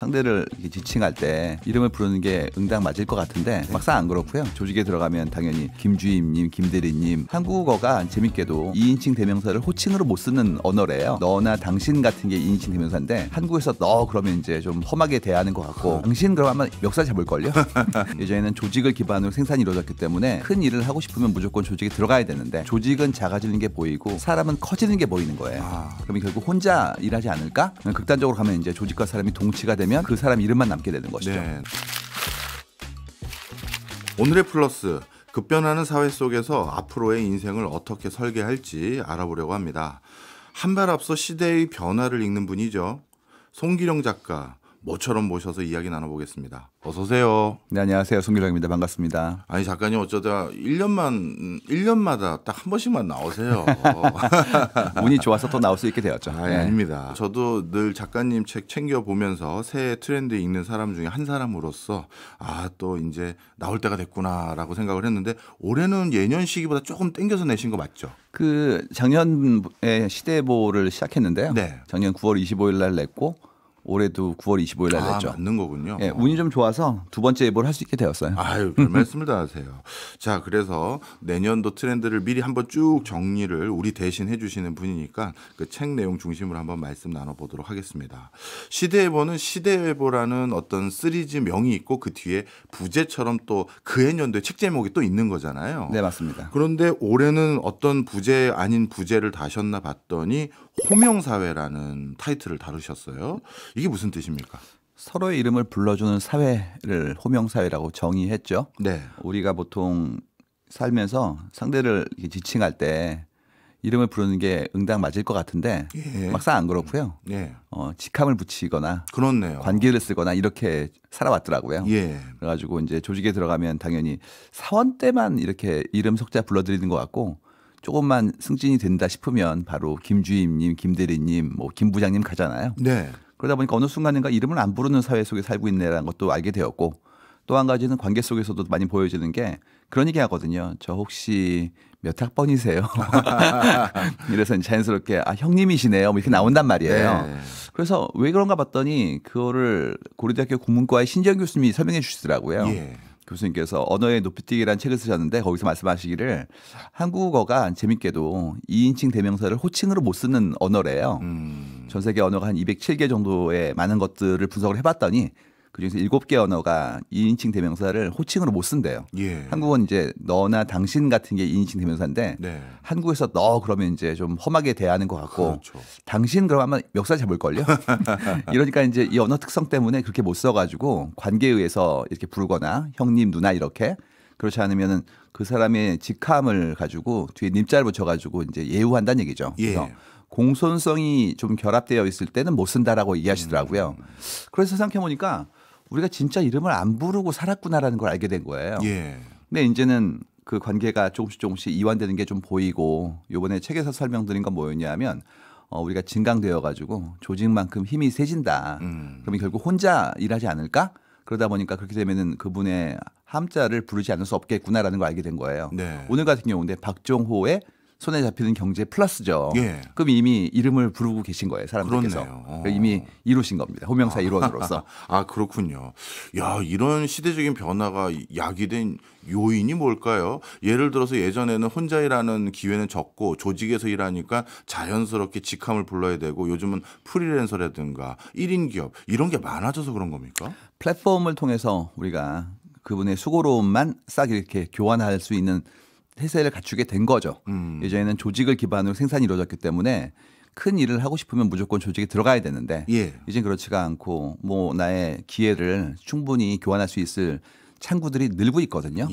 상대를 이렇게 지칭할 때 이름을 부르는 게 응당 맞을 것 같은데 막상 안 그렇고요. 조직에 들어가면 당연히 김주임님, 김대리님. 한국어가 재밌게도 2인칭 대명사를 호칭으로 못 쓰는 언어래요. 너나 당신 같은 게 2인칭 대명사인데 한국에서 너 그러면 이제 좀 험하게 대하는 것 같고 당신 그럼 아마 멱살 잡을걸요. 예전에는 조직을 기반으로 생산이 이루어졌기 때문에 큰 일을 하고 싶으면 무조건 조직에 들어가야 되는데 조직은 작아지는 게 보이고 사람은 커지는 게 보이는 거예요. 그러면 결국 혼자 일하지 않을까? 극단적으로 가면 이제 조직과 사람이 동치가 되면 그 사람 이름만 남게 되는 것이죠. 네. 오늘의 플러스, 급변하는 사회 속에서 앞으로의 인생을 어떻게 설계할지 알아보려고 합니다. 한 발 앞서 시대의 변화를 읽는 분이죠. 송기령 작가 모처럼 모셔서 이야기 나눠보겠습니다. 어서 오세요. 네, 안녕하세요. 송기령입니다. 반갑습니다. 아니 작가님 어쩌다 1년마다 딱 한 번씩만 나오세요. 운이 좋아서 또 나올 수 있게 되었죠. 네. 아닙니다. 저도 늘 작가님 책 챙겨보면서 새 트렌드 읽는 사람 중에 한 사람으로서 또 이제 나올 때가 됐구나라고 생각을 했는데 올해는 예년 시기보다 조금 땡겨서 내신 거 맞죠? 그 작년에 시대보를 시작했는데요. 네. 작년 9월 25일 날 냈고 올해도 9월 25일 날 냈죠. 맞는 거군요. 예, 운이 좀 좋아서 두 번째 예보를 할 수 있게 되었어요. 아유, 별 말씀을 다 하세요. 자, 그래서 내년도 트렌드를 미리 한번 쭉 정리를 우리 대신 해주시는 분이니까 그 책 내용 중심으로 한번 말씀 나눠보도록 하겠습니다. 시대예보는 시대예보라는 어떤 시리즈 명이 있고 그 뒤에 부제처럼 또 그해 년도에 책 제목이 또 있는 거잖아요. 네, 맞습니다. 그런데 올해는 어떤 부제 아닌 부제를 다셨나 봤더니 호명사회라는 타이틀을 다루셨어요. 이게 무슨 뜻입니까? 서로의 이름을 불러주는 사회를 호명사회라고 정의했죠. 네. 우리가 보통 살면서 상대를 이렇게 지칭할 때 이름을 부르는 게 응당 맞을 것 같은데 막상 안 그렇고요. 직함을 붙이거나 그렇네요. 관계를 쓰거나 이렇게 살아왔더라고요. 예. 그래가지고 이제 조직에 들어가면 당연히 사원 때만 이렇게 이름 석자 불러드리는 것 같고 조금만 승진이 된다 싶으면 바로 김주임님, 김대리님, 뭐 김 부장님 가잖아요. 네. 그러다 보니까 어느 순간인가 이름을 안 부르는 사회 속에 살고 있네라는 것도 알게 되었고 또 한 가지는 관계 속에서도 많이 보여지는 게 그런 얘기 하거든요. 저 혹시 몇 학번이세요? 이래서 자연스럽게 형님이시네요. 뭐 이렇게 나온단 말이에요. 네. 그래서 왜 그런가 봤더니 그거를 고려대학교 국문과의 신지영 교수님이 설명해 주시더라고요. 예. 교수님께서 언어의 높이뛰기라는 책을 쓰셨는데 거기서 말씀하시기를 한국어가 재밌게도 2인칭 대명사를 호칭으로 못 쓰는 언어래요. 전 세계 언어가 한 207개 정도의 많은 것들을 분석을 해봤더니 그중에서 7개 언어가 2인칭 대명사를 호칭으로 못 쓴대요. 예. 한국은 이제 너나 당신 같은 게 2인칭 대명사인데 한국에서 너 그러면 이제 좀 험하게 대하는 것 같고 그렇죠. 당신 그럼 아마 멱살 잡을걸요. 이러니까 이제 이 언어 특성 때문에 그렇게 못 써가지고 관계에 의해서 이렇게 부르거나 형님 누나 이렇게 그렇지 않으면은 그 사람의 직함을 가지고 뒤에 님자를 붙여가지고 이제 예우한다는 얘기죠. 그래서 공손성이 좀 결합되어 있을 때는 못 쓴다라고 얘기하시더라고요. 그래서 생각해 보니까 우리가 진짜 이름을 안 부르고 살았구나라는 걸 알게 된 거예요. 예. 근데 이제는 그 관계가 조금씩 이완되는 게 좀 보이고 요번에 책에서 설명드린 건 뭐였냐면 우리가 진강되어 가지고 조직만큼 힘이 세진다. 그러면 결국 혼자 일하지 않을까? 그러다 보니까 그렇게 되면은 그분의 함자를 부르지 않을 수 없겠구나라는 걸 알게 된 거예요. 네. 오늘 같은 경우인데 박종호의 손에 잡히는 경제 플러스죠. 예. 그럼 이미 이름을 부르고 계신 거예요. 사람들께서. 그렇네요. 이미 이루신 겁니다. 호명사 일원으로서. 그렇군요. 야, 이런 시대적인 변화가 야기된 요인이 뭘까요? 예를 들어서 예전에는 혼자 일하는 기회는 적고 조직에서 일하니까 자연스럽게 직함을 불러야 되고 요즘은 프리랜서라든가 1인 기업 이런 게 많아져서 그런 겁니까? 플랫폼을 통해서 우리가 그분의 수고로움만 싹 이렇게 교환할 수 있는 태세를 갖추게 된 거죠. 예전에는 조직을 기반으로 생산이 이루어졌기 때문에 큰 일을 하고 싶으면 무조건 조직에 들어가야 되는데 이젠 그렇지가 않고 뭐 나의 기회를 충분히 교환할 수 있을 창구들이 늘고 있거든요.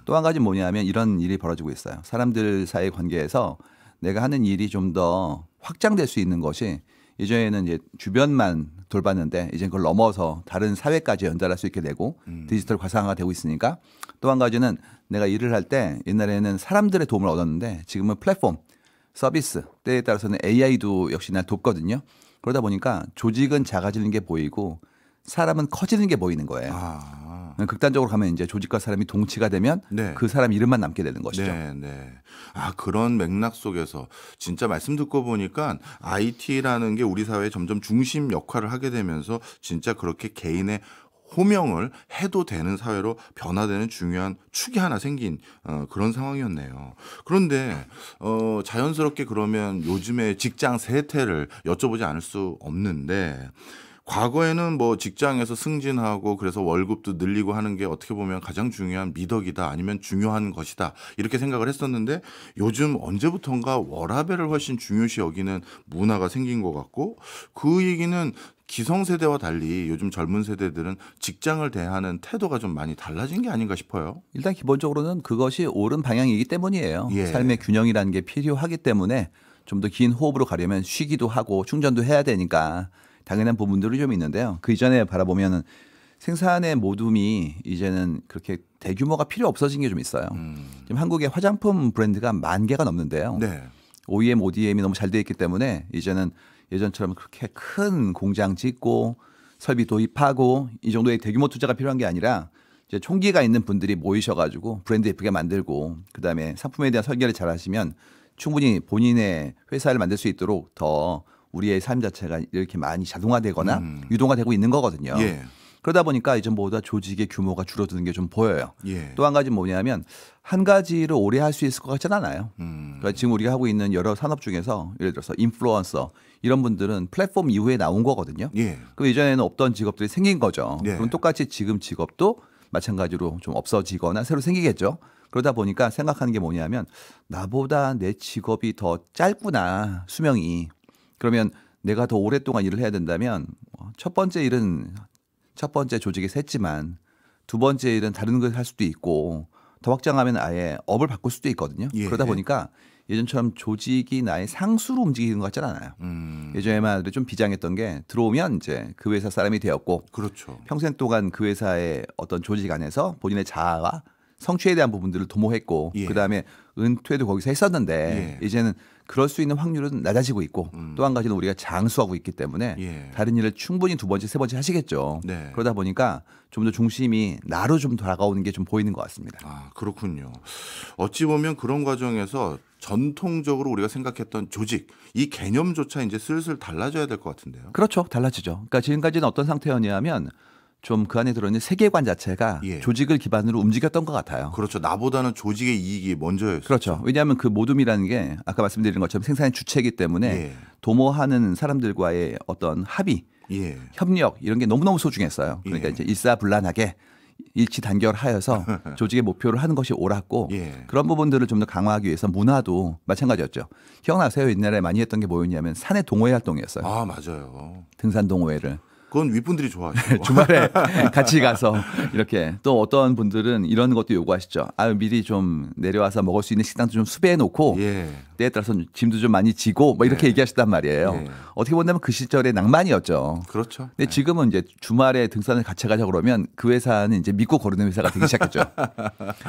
또 한 가지 뭐냐면 이런 일이 벌어지고 있어요. 사람들 사이 관계에서 내가 하는 일이 좀 더 확장될 수 있는 것이 예전에는 이제 주변만 돌봤는데 이제 그걸 넘어서 다른 사회까지 연달할 수 있게 되고 디지털 가상화가 되고 있으니까 또 한 가지는 내가 일을 할 때 옛날에는 사람들의 도움을 얻었는데 지금은 플랫폼, 서비스, 때에 따라서는 AI도 역시나 돕거든요. 그러다 보니까 조직은 작아지는 게 보이고 사람은 커지는 게 보이는 거예요. 극단적으로 가면 이제 조직과 사람이 동치가 되면 네. 그 사람 이름만 남게 되는 것이죠. 네, 네. 아, 그런 맥락 속에서 진짜 말씀 듣고 보니까 IT라는 게 우리 사회에 점점 중심 역할을 하게 되면서 진짜 그렇게 개인의 호명을 해도 되는 사회로 변화되는 중요한 축이 하나 생긴 그런 상황이었네요. 그런데 자연스럽게 그러면 요즘에 직장 세태를 여쭤보지 않을 수 없는데 과거에는 뭐 직장에서 승진하고 그래서 월급도 늘리고 하는 게 어떻게 보면 가장 중요한 미덕이다 아니면 중요한 것이다 이렇게 생각을 했었는데 요즘 언제부턴가 워라밸을 훨씬 중요시 여기는 문화가 생긴 것 같고 그 얘기는 기성세대와 달리 요즘 젊은 세대들은 직장을 대하는 태도가 좀 많이 달라진 게 아닌가 싶어요. 일단 기본적으로는 그것이 옳은 방향이기 때문이에요. 예. 삶의 균형이라는 게 필요하기 때문에 좀 더 긴 호흡으로 가려면 쉬기도 하고 충전도 해야 되니까 당연한 부분들이 좀 있는데요. 그 이전에 바라보면 생산의 모둠이 이제는 그렇게 대규모가 필요 없어진 게 좀 있어요. 지금 한국의 화장품 브랜드가 10,000개가 넘는데요. 네. OEM, ODM이 너무 잘 돼 있기 때문에 이제는 예전처럼 그렇게 큰 공장 짓고 설비 도입하고 이 정도의 대규모 투자가 필요한 게 아니라 이제 총기가 있는 분들이 모이셔가지고 브랜드 예쁘게 만들고 그다음에 상품에 대한 설계를 잘 하시면 충분히 본인의 회사를 만들 수 있도록 더 우리의 삶 자체가 이렇게 많이 자동화되거나 유동화되고 있는 거거든요. 예. 그러다 보니까 이전보다 조직의 규모가 줄어드는 게 좀 보여요. 예. 또 한 가지 뭐냐면 한 가지를 오래 할 수 있을 것 같지는 않아요. 그러니까 지금 우리가 하고 있는 여러 산업 중에서 예를 들어서 인플루언서 이런 분들은 플랫폼 이후에 나온 거거든요. 예. 그럼 이전에는 없던 직업들이 생긴 거죠. 예. 그럼 똑같이 지금 직업도 마찬가지로 좀 없어지거나 새로 생기겠죠. 그러다 보니까 생각하는 게 뭐냐면 나보다 내 직업이 더 짧구나 수명이. 그러면 내가 더 오랫동안 일을 해야 된다면 첫 번째 일은 첫 번째 조직에서 했지만 두 번째 일은 다른 걸 할 수도 있고 더 확장하면 아예 업을 바꿀 수도 있거든요. 예. 그러다 보니까 예전처럼 조직이 나의 상수로 움직이는 것 같지는 않아요. 예전에만 좀 비장했던 게 들어오면 이제 그 회사 사람이 되었고 그렇죠. 평생 동안 그 회사의 어떤 조직 안에서 본인의 자아와 성취에 대한 부분들을 도모했고 예. 그다음에 은퇴도 거기서 했었는데 예. 이제는 그럴 수 있는 확률은 낮아지고 있고 또 한 가지는 우리가 장수하고 있기 때문에 예. 다른 일을 충분히 두 번째, 세 번째 하시겠죠. 네. 그러다 보니까 좀 더 중심이 나로 좀 돌아가오는 게 좀 보이는 것 같습니다. 아, 그렇군요. 어찌 보면 그런 과정에서 전통적으로 우리가 생각했던 조직, 이 개념조차 이제 슬슬 달라져야 될 것 같은데요. 그렇죠. 달라지죠. 그러니까 지금까지는 어떤 상태였냐면 좀 그 안에 들어있는 세계관 자체가 예. 조직을 기반으로 움직였던 것 같아요. 그렇죠. 나보다는 조직의 이익이 먼저였어요. 그렇죠. 왜냐하면 그 모둠이라는 게 아까 말씀드린 것처럼 생산의 주체이기 때문에 예. 도모하는 사람들과의 어떤 합의, 예. 협력 이런 게 너무너무 소중했어요. 그러니까 예. 이제 일사불란하게 일치 단결하여서 조직의 목표를 하는 것이 옳았고 예. 그런 부분들을 좀 더 강화하기 위해서 문화도 마찬가지였죠. 기억나세요? 옛날에 많이 했던 게 뭐였냐면 산의 동호회 활동이었어요. 아, 맞아요. 등산 동호회를. 그건 윗분들이 좋아하시고. 주말에 같이 가서 이렇게 또 어떤 분들은 이런 것도 요구하시죠. 아 미리 좀 내려와서 먹을 수 있는 식당도 좀 수배해 놓고 예. 때에 따라서 짐도 좀 많이 지고 뭐 이렇게 예. 얘기하시단 말이에요. 예. 어떻게 본다면 그 시절의 낭만이었죠. 그렇죠. 근데 지금은 이제 주말에 등산을 같이 가자 그러면 그 회사는 이제 믿고 거르는 회사가 되기 시작했죠.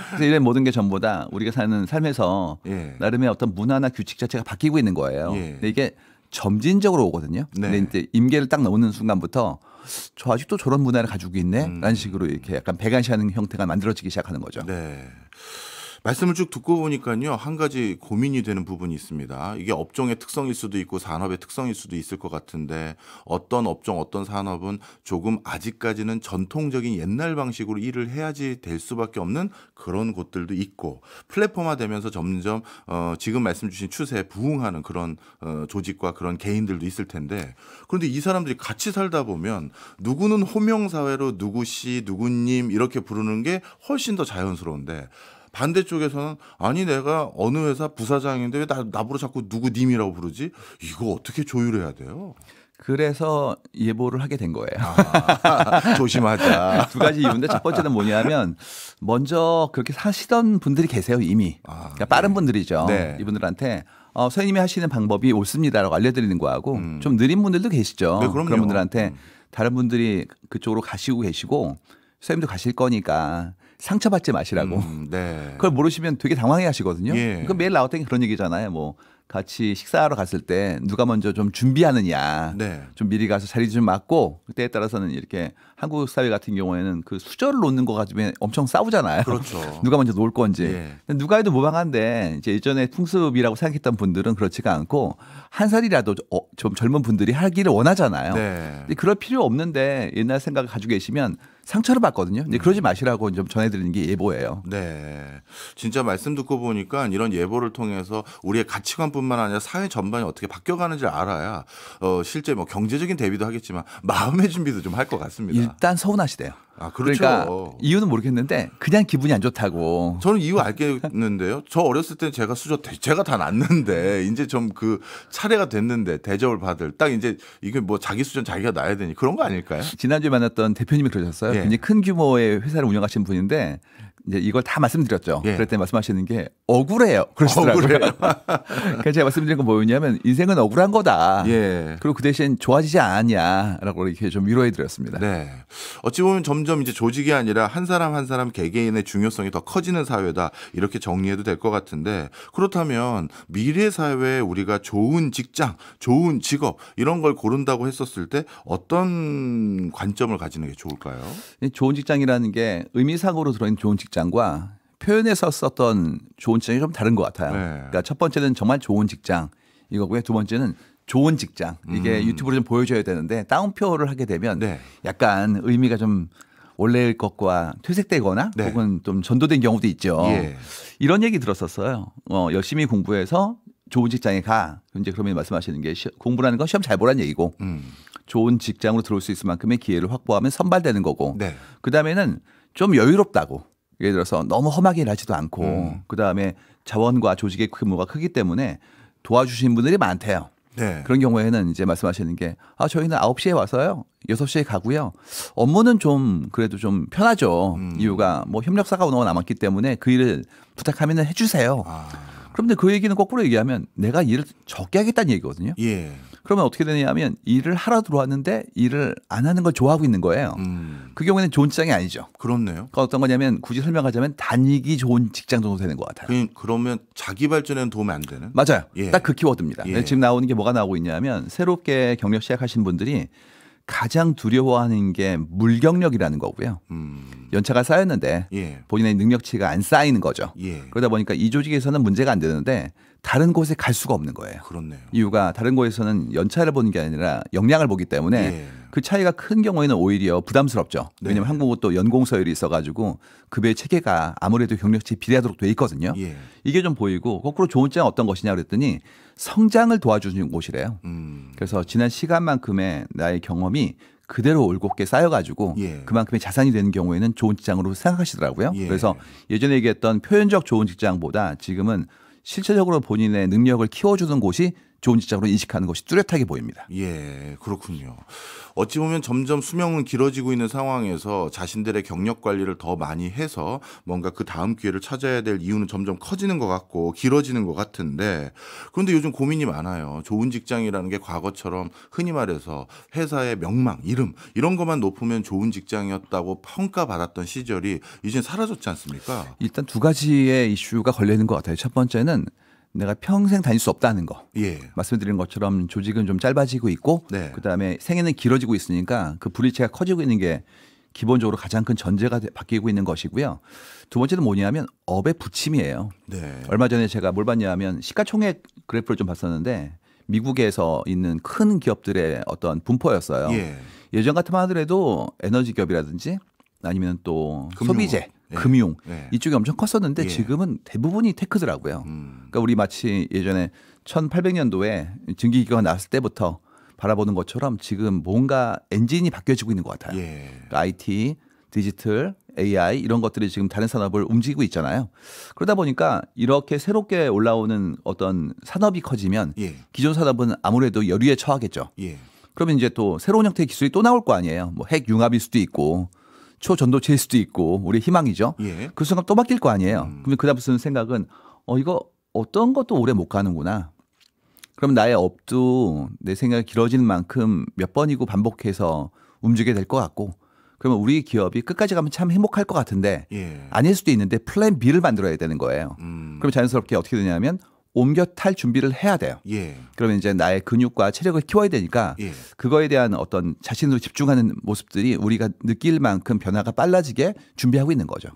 그래서 이런 모든 게 전부 다 우리가 사는 삶에서 예. 나름의 어떤 문화나 규칙 자체가 바뀌고 있는 거예요. 예. 근데 이게 점진적으로 오거든요. 네. 근데 이제 임계를 딱 넘는 순간부터 저 아직도 저런 문화를 가지고 있네? 라는 식으로 이렇게 약간 배관시하는 형태가 만들어지기 시작하는 거죠. 네. 말씀을 쭉 듣고 보니까요, 한 가지 고민이 되는 부분이 있습니다. 이게 업종의 특성일 수도 있고 산업의 특성일 수도 있을 것 같은데 어떤 업종, 어떤 산업은 조금 아직까지는 전통적인 옛날 방식으로 일을 해야지 될 수밖에 없는 그런 곳들도 있고 플랫폼화 되면서 점점 지금 말씀 주신 추세에 부응하는 그런 조직과 그런 개인들도 있을 텐데 그런데 이 사람들이 같이 살다 보면 누구는 호명사회로 누구씨, 누구님 이렇게 부르는 게 훨씬 더 자연스러운데 반대쪽에서는 아니 내가 어느 회사 부사장인데 왜 나보고 자꾸 누구님이라고 부르지? 이거 어떻게 조율해야 돼요? 그래서 예보를 하게 된 거예요. 아, 조심하자. 두 가지 이유인데 첫 번째는 뭐냐면 먼저 그렇게 사시던 분들이 계세요 이미. 그러니까 빠른 분들이죠. 네. 이분들한테 선생님이 하시는 방법이 옳습니다라고 알려드리는 거하고 좀 느린 분들도 계시죠. 네, 그럼요. 그런 분들한테 다른 분들이 그쪽으로 가시고 계시고 선생님도 가실 거니까 상처받지 마시라고. 네. 그걸 모르시면 되게 당황해 하시거든요. 예. 그 매일 나왔던 게 그런 얘기잖아요. 뭐 같이 식사하러 갔을 때 누가 먼저 좀 준비하느냐. 네. 좀 미리 가서 자리 좀 맞고 그때에 따라서는 이렇게 한국 사회 같은 경우에는 그 수저를 놓는 거 가지고 엄청 싸우잖아요. 그렇죠. 누가 먼저 놓을 건지. 예. 누가 해도 무방한데 이제 예전에 풍습이라고 생각했던 분들은 그렇지가 않고 한 살이라도 좀 젊은 분들이 하기를 원하잖아요. 네. 근데 그럴 필요 없는데 옛날 생각을 가지고 계시면 상처를 받거든요. 근데 그러지 마시라고 좀 전해드리는 게 예보예요. 네. 진짜 말씀 듣고 보니까 이런 예보를 통해서 우리의 가치관뿐만 아니라 사회 전반이 어떻게 바뀌어가는지 알아야 실제 뭐 경제적인 대비도 하겠지만 마음의 준비도 좀 할 것 같습니다. 일단 서운하시대요. 아, 그렇죠. 그러니까 이유는 모르겠는데 그냥 기분이 안 좋다고. 저는 이유 알겠는데요. 저 어렸을 때 제가 수저 제가 다 놨는데 이제 좀 그 차례가 됐는데 대접을 받을 딱 이제 이게 뭐 자기 수전 자기가 놔야 되니 그런 거 아닐까요? 지난주에 만났던 대표님이 그러셨어요. 예. 굉장히 큰 규모의 회사를 운영하시는 분인데 이제 이걸 다 말씀드렸죠. 예. 그럴 때 말씀하시는 게 억울해요. 그러시더라고요. 억울해요. 그래서 제가 말씀드린 건 뭐였냐면 인생은 억울한 거다. 예. 그리고 그 대신 좋아지지 않았냐라고 이렇게 좀 위로해 드렸습니다. 네. 어찌 보면 점점 이제 조직이 아니라 한 사람 한 사람 개개인의 중요성이 더 커지는 사회다. 이렇게 정리해도 될 것 같은데 그렇다면 미래 사회에 우리가 좋은 직장, 좋은 직업 이런 걸 고른다고 했었을 때 어떤 관점을 가지는 게 좋을까요? 좋은 직장이라는 게 의미상으로 들어있는 좋은 직장과 표현에서 썼던 좋은 직장이 좀 다른 것 같아요. 네. 그러니까 첫 번째는 정말 좋은 직장 이거고요. 두 번째는 좋은 직장. 이게 유튜브로 좀 보여줘야 되는데 다운표를 하게 되면 네. 약간 의미가 좀 원래의 것과 퇴색되거나 네. 혹은 좀 전도된 경우도 있죠. 예. 이런 얘기 들었었어요. 열심히 공부해서 좋은 직장에 가. 이제 그러면 말씀하시는 게 공부라는 건 시험 잘 보라는 얘기고 좋은 직장으로 들어올 수 있을 만큼의 기회를 확보하면 선발되는 거고 네. 그다음에는 좀 여유롭다고. 예를 들어서 너무 험하게 일하지도 않고 그다음에 자원과 조직의 규모가 크기 때문에 도와주신 분들이 많대요. 네. 그런 경우에는 이제 말씀하시는 게 저희는 9시에 와서요. 6시에 가고요. 업무는 좀 그래도 좀 편하죠. 이유가 뭐 협력사가 너무 남았기 때문에 그 일을 부탁하면 해주세요. 그런데 그 얘기는 거꾸로 얘기하면 내가 일을 적게 하겠다는 얘기거든요. 예. 그러면 어떻게 되냐면 일을 하러 들어왔는데 일을 안 하는 걸 좋아하고 있는 거예요. 그 경우에는 좋은 직장이 아니죠. 그렇네요. 그러니까 어떤 거냐면 굳이 설명하자면 다니기 좋은 직장 정도 되는 것 같아요. 그러면 자기 발전에는 도움이 안 되는? 맞아요. 예. 딱 그 키워드입니다. 예. 지금 나오는 게 뭐가 나오고 있냐면 새롭게 경력 시작하신 분들이 가장 두려워하는 게 물경력이라는 거고요. 연차가 쌓였는데 예. 본인의 능력치가 안 쌓이는 거죠. 예. 그러다 보니까 이 조직에서는 문제가 안 되는데 다른 곳에 갈 수가 없는 거예요. 그렇네요. 이유가 다른 곳에서는 연차를 보는 게 아니라 역량을 보기 때문에 예. 그 차이가 큰 경우에는 오히려 부담스럽죠. 네. 왜냐하면 한국은 또 연공서열이 있어가지고 급여 체계가 아무래도 경력치 비례하도록 돼 있거든요. 예. 이게 좀 보이고 거꾸로 좋은 직장은 어떤 것이냐 그랬더니 성장을 도와주는 곳이래요. 그래서 지난 시간만큼의 나의 경험이 그대로 올곧게 쌓여가지고 예. 그만큼의 자산이 되는 경우에는 좋은 직장으로 생각하시더라고요. 예. 그래서 예전에 얘기했던 표현적 좋은 직장보다 지금은 실체적으로 본인의 능력을 키워주는 곳이 좋은 직장으로 인식하는 것이 뚜렷하게 보입니다. 예, 그렇군요. 어찌 보면 점점 수명은 길어지고 있는 상황에서 자신들의 경력 관리를 더 많이 해서 뭔가 그 다음 기회를 찾아야 될 이유는 점점 커지는 것 같고 길어지는 것 같은데 그런데 요즘 고민이 많아요. 좋은 직장이라는 게 과거처럼 흔히 말해서 회사의 명망, 이름 이런 것만 높으면 좋은 직장이었다고 평가받았던 시절이 이제 사라졌지 않습니까? 일단 두 가지의 이슈가 걸려 있는 것 같아요. 첫 번째는 내가 평생 다닐 수 없다는 거. 예. 말씀드린 것처럼 조직은 좀 짧아지고 있고 네. 그다음에 생애는 길어지고 있으니까 그 불일치가 커지고 있는 게 기본적으로 가장 큰 전제가 바뀌고 있는 것이고요. 두 번째는 뭐냐면 업의 부침이에요. 네. 얼마 전에 제가 뭘 봤냐면 시가총액 그래프를 좀 봤었는데 미국에서 있는 큰 기업들의 어떤 분포였어요. 예. 예전 같으면 하더라도 에너지 기업이라든지 아니면 또 금융업. 소비재, 예. 금융 예. 이쪽이 엄청 컸었는데 예. 지금은 대부분이 테크더라고요. 그러니까 우리 마치 예전에 1800년도에 증기기관가 나왔을 때부터 바라보는 것처럼 지금 뭔가 엔진이 바뀌어지고 있는 것 같아요. 예. 그러니까 IT, 디지털, AI 이런 것들이 지금 다른 산업을 움직이고 있잖아요. 그러다 보니까 이렇게 새롭게 올라오는 어떤 산업이 커지면 예. 기존 산업은 아무래도 열의에 처하겠죠. 예. 그러면 이제 또 새로운 형태의 기술이 또 나올 거 아니에요. 뭐 핵융합일 수도 있고 초전도체일 수도 있고 우리 희망이죠. 예. 그 순간 또 바뀔 거 아니에요. 그러면 그다음 무슨 생각은 이거 어떤 것도 오래 못 가는구나. 그럼 나의 업도 내 생각이 길어지는 만큼 몇 번이고 반복해서 움직이게 될 것 같고 그러면 우리 기업이 끝까지 가면 참 행복할 것 같은데 예. 아닐 수도 있는데 플랜 B를 만들어야 되는 거예요. 그럼 자연스럽게 어떻게 되냐면 옮겨 탈 준비를 해야 돼요. 예. 그러면 이제 나의 근육과 체력을 키워야 되니까 예. 그거에 대한 어떤 자신으로 집중하는 모습들이 우리가 느낄 만큼 변화가 빨라지게 준비하고 있는 거죠.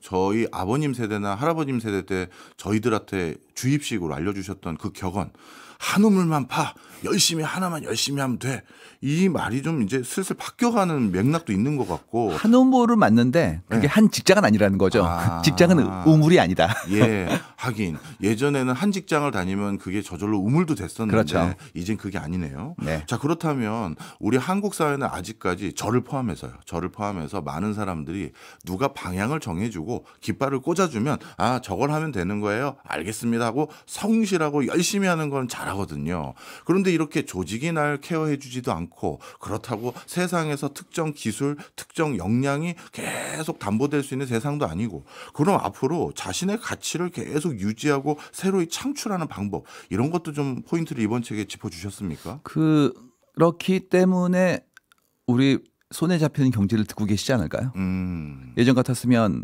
저희 아버님 세대나 할아버님 세대 때 저희들한테 주입식으로 알려주셨던 그 격언, 한 우물만 파, 열심히 하나만 열심히 하면 돼. 이 말이 좀 이제 슬슬 바뀌어가는 맥락도 있는 것 같고. 한 우물은 맞는데 그게 네. 한 직장은 아니라는 거죠. 아. 직장은 우물이 아니다. 예, 하긴 예전에는 한 직장을 다니면 그게 저절로 우물도 됐었는데 그렇죠. 이젠 그게 아니네요. 네. 자, 그렇다면 우리 한국 사회는 아직까지 저를 포함해서 많은 사람들이 누가 방향을 정해주고 깃발을 꽂아주면 아, 저걸 하면 되는 거예요. 알겠습니다 하고 성실하고 열심히 하는 건 잘하거든요. 그런데 이렇게 조직이 날 케어해주지도 않고 그렇다고 세상에서 특정 기술, 특정 역량이 계속 담보될 수 있는 세상도 아니고, 그럼 앞으로 자신의 가치를 계속 유지하고 새로이 창출하는 방법, 이런 것도 좀 포인트를 이번 책에 짚어주셨습니까? 그렇기 때문에 우리 손에 잡히는 경제를 듣고 계시지 않을까요? 예전 같았으면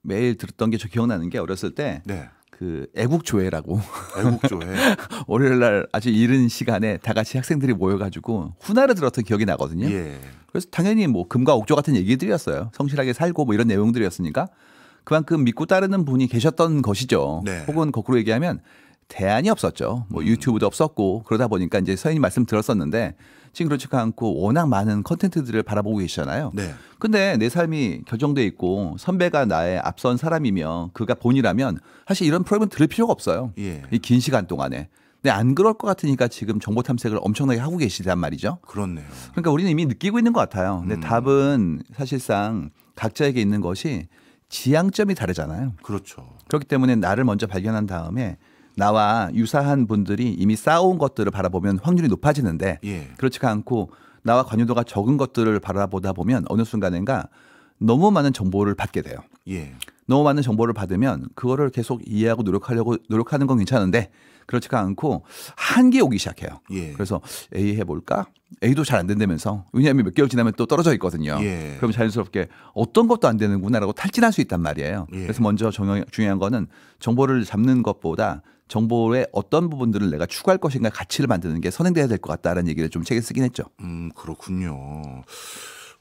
매일 들었던 게 저 기억나는 게 어렸을 때 네. 그 애국조회라고 애국조회. 월요일 날 아주 이른 시간에 다 같이 학생들이 모여가지고 훈화를 들었던 기억이 나거든요. 예. 그래서 당연히 뭐 금과 옥조 같은 얘기들이었어요. 성실하게 살고 뭐 이런 내용들이었으니까 그만큼 믿고 따르는 분이 계셨던 것이죠. 네. 혹은 거꾸로 얘기하면 대안이 없었죠. 뭐 유튜브도 없었고 그러다 보니까 이제 선생님 말씀 들었었는데 지금 그렇지가 않고 워낙 많은 컨텐츠들을 바라보고 계시잖아요. 네. 근데 내 삶이 결정돼 있고 선배가 나의 앞선 사람이며 그가 본이라면 사실 이런 프로그램 들을 필요가 없어요. 예. 이 긴 시간 동안에. 근데 안 그럴 것 같으니까 지금 정보 탐색을 엄청나게 하고 계시단 말이죠. 그렇네요. 그러니까 우리는 이미 느끼고 있는 것 같아요. 근데 답은 사실상 각자에게 있는 것이 지향점이 다르잖아요. 그렇죠. 그렇기 때문에 나를 먼저 발견한 다음에 나와 유사한 분들이 이미 쌓아온 것들을 바라보면 확률이 높아지는데 예. 그렇지가 않고 나와 관여도가 적은 것들을 바라보다 보면 어느 순간인가 너무 많은 정보를 받게 돼요. 예. 너무 많은 정보를 받으면 그거를 계속 이해하고 노력하는 건 괜찮은데 그렇지가 않고 한계에 오기 시작해요. 예. 그래서 A 해볼까? A도 잘 안 된다면서. 왜냐하면 몇 개월 지나면 또 떨어져 있거든요. 예. 그럼 자연스럽게 어떤 것도 안 되는구나라고 탈진할 수 있단 말이에요. 예. 그래서 먼저 중요한 거는 정보를 잡는 것보다 정보의 어떤 부분들을 내가 추구할 것인가 가치를 만드는 게 선행돼야 될 것 같다라는 얘기를 좀 책에 쓰긴 했죠. 그렇군요.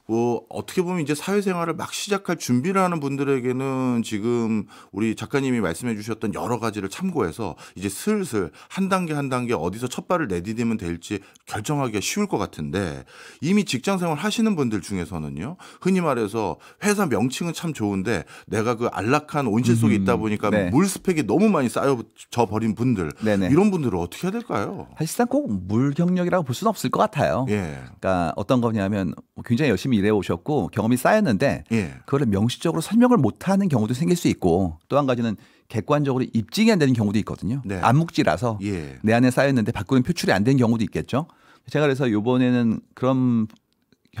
뭐 어떻게 보면 이제 사회생활을 막 시작할 준비를 하는 분들에게는 지금 우리 작가님이 말씀해 주셨던 여러 가지를 참고해서 이제 슬슬 한 단계 한 단계 어디서 첫 발을 내디디면 될지 결정하기가 쉬울 것 같은데, 이미 직장생활 하시는 분들 중에서는요, 흔히 말해서 회사 명칭은 참 좋은데 내가 그 안락한 온실 속에 있다 보니까 네. 물 스펙이 너무 많이 쌓여져 버린 분들, 네네. 이런 분들은 어떻게 해야 될까요? 사실상 꼭 물 경력이라고 볼 수는 없을 것 같아요. 예. 그러니까 어떤 거냐면 굉장히 열심히 일해 오셨고 경험이 쌓였는데 예. 그거를 명시적으로 설명을 못하는 경우도 생길 수 있고, 또 한 가지는 객관적으로 입증이 안 되는 경우도 있거든요. 네. 암묵지라서 예. 내 안에 쌓였는데 밖으로는 표출이 안 된 경우도 있겠죠. 제가 그래서 이번에는 그런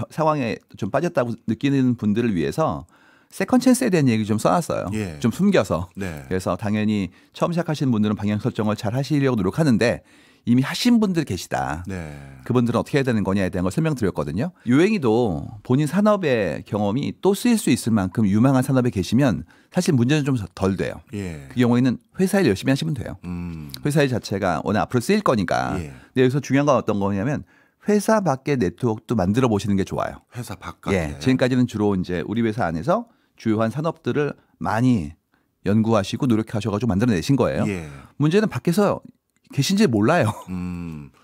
상황에 좀 빠졌다고 느끼는 분들을 위해서 세컨 찬스에 대한 얘기 좀 써놨어요. 예. 좀 숨겨서. 네. 그래서 당연히 처음 시작하시는 분들은 방향 설정을 잘 하시려고 노력하는데 이미 하신 분들 계시다. 네. 그분들은 어떻게 해야 되는 거냐에 대한 걸 설명드렸거든요. 유행이도 본인 산업의 경험이 또 쓰일 수 있을 만큼 유망한 산업에 계시면 사실 문제는 좀 덜 돼요. 예. 그 경우에는 회사 일 열심히 하시면 돼요. 회사 일 자체가 워낙 앞으로 쓰일 거니까. 예. 근데 여기서 중요한 건 어떤 거냐면 회사 밖의 네트워크도 만들어 보시는 게 좋아요. 회사 바깥에. 예. 지금까지는 주로 이제 우리 회사 안에서 주요한 산업들을 많이 연구하시고 노력하셔가지고 만들어내신 거예요. 예. 문제는 밖에서 계신지 몰라요.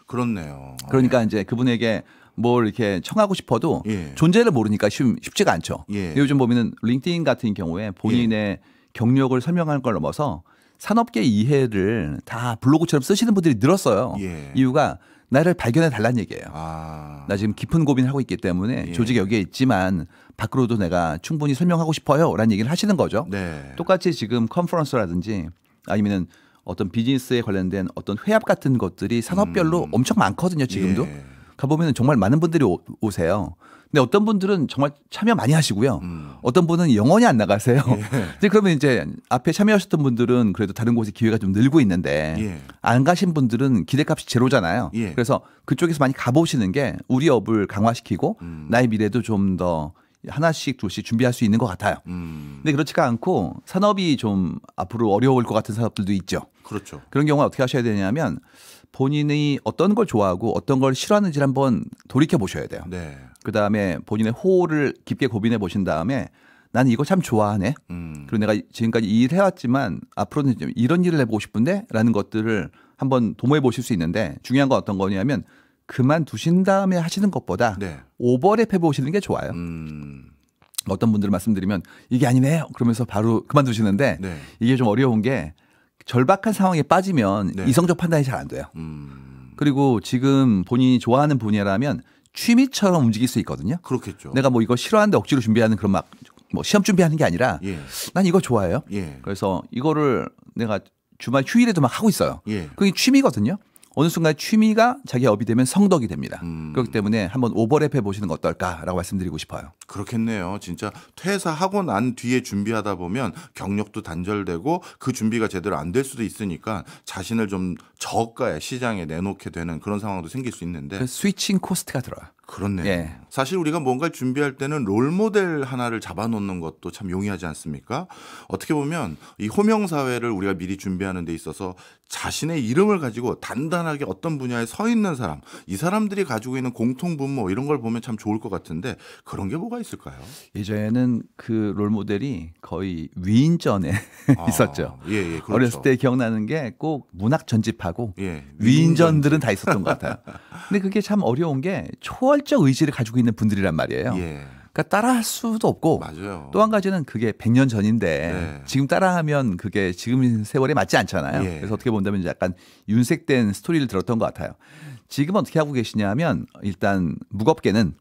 그렇네요. 그러니까 이제 그분에게 뭘 이렇게 청하고 싶어도 예. 존재를 모르니까 쉽지가 않죠. 예. 요즘 보면은 링크드인 같은 경우에 본인의 경력을 설명하는 걸 넘어서 산업계 이해를 다 블로그처럼 쓰시는 분들이 늘었어요. 예. 이유가 나를 발견해 달라는 얘기예요. 아. 나 지금 깊은 고민을 하고 있기 때문에 예. 조직이 여기에 있지만 밖으로도 내가 충분히 설명하고 싶어요 라는 얘기를 하시는 거죠. 네. 똑같이 지금 컨퍼런스라든지 아니면은 어떤 비즈니스에 관련된 어떤 회합 같은 것들이 산업별로 엄청 많거든요. 지금도. 예. 가보면 정말 많은 분들이 오세요. 근데 어떤 분들은 정말 참여 많이 하시고요. 어떤 분은 영원히 안 나가세요. 근데 그러면 이제 앞에 참여하셨던 분들은 그래도 다른 곳에 기회가 좀 늘고 있는데 예. 안 가신 분들은 기대값이 제로잖아요. 예. 그래서 그쪽에서 많이 가보시는 게 우리 업을 강화시키고 나의 미래도 좀 더 하나씩 둘씩 준비할 수 있는 것 같아요. 근데 그렇지가 않고 산업이 좀 앞으로 어려울 것 같은 산업들도 있죠. 그렇죠. 그런 경우는 어떻게 하셔야 되냐면 본인이 어떤 걸 좋아하고 어떤 걸 싫어하는지를 한번 돌이켜 보셔야 돼요. 네. 그다음에 본인의 호를 깊게 고민해 보신 다음에 나는 이거 참 좋아하네. 그리고 내가 지금까지 이 일을 해왔지만 앞으로는 좀 이런 일을 해보고 싶은데 라는 것들을 한번 도모해 보실 수 있는데 중요한 건 어떤 거냐면 그만두신 다음에 하시는 것보다 네. 오버랩 해보시는 게 좋아요. 어떤 분들 말씀드리면 이게 아니네요. 그러면서 바로 그만두시는데 네. 이게 좀 어려운 게 절박한 상황에 빠지면 네. 이성적 판단이 잘 안 돼요. 그리고 지금 본인이 좋아하는 분야라면 취미처럼 움직일 수 있거든요. 그렇겠죠. 내가 뭐 이거 싫어하는데 억지로 준비하는 그런 막 뭐 시험 준비하는 게 아니라 예. 난 이거 좋아해요. 예. 그래서 이거를 내가 주말 휴일에도 막 하고 있어요. 예. 그게 취미거든요. 어느 순간 취미가 자기 업이 되면 성덕이 됩니다. 그렇기 때문에 한번 오버랩 해보시는 건 어떨까라고 말씀드리고 싶어요. 그렇겠네요. 진짜 퇴사하고 난 뒤에 준비하다 보면 경력도 단절되고 그 준비가 제대로 안 될 수도 있으니까 자신을 좀 저가의 시장에 내놓게 되는 그런 상황도 생길 수 있는데 그래서 스위칭 코스트가 들어요. 그렇네요. 예. 사실 우리가 뭔가를 준비할 때는 롤모델 하나를 잡아놓는 것도 참 용이하지 않습니까? 어떻게 보면 이 호명사회를 우리가 미리 준비하는 데 있어서 자신의 이름을 가지고 단단하게 어떤 분야에 서 있는 사람, 이 사람들이 가지고 있는 공통분모 이런 걸 보면 참 좋을 것 같은데 그런 게 뭐가 있을까요? 예전에는 그 롤모델이 거의 위인전에 있었죠. 예, 예, 그렇죠. 어렸을 때 기억나는 게 꼭 문학 전집하고 예, 위인전들은 다 있었던 것 같아요. 근데 그게 참 어려운 게 초월적 의지를 가지고 있는 분들이란 말이에요. 예, 그러니까 따라할 수도 없고 맞아요. 또 한 가지는 그게 100년 전인데 네. 지금 따라하면 그게 지금 세월에 맞지 않잖아요. 예. 그래서 어떻게 본다면 이제 약간 윤색된 스토리를 들었던 것 같아요. 지금 어떻게 하고 계시냐면 일단 무겁게는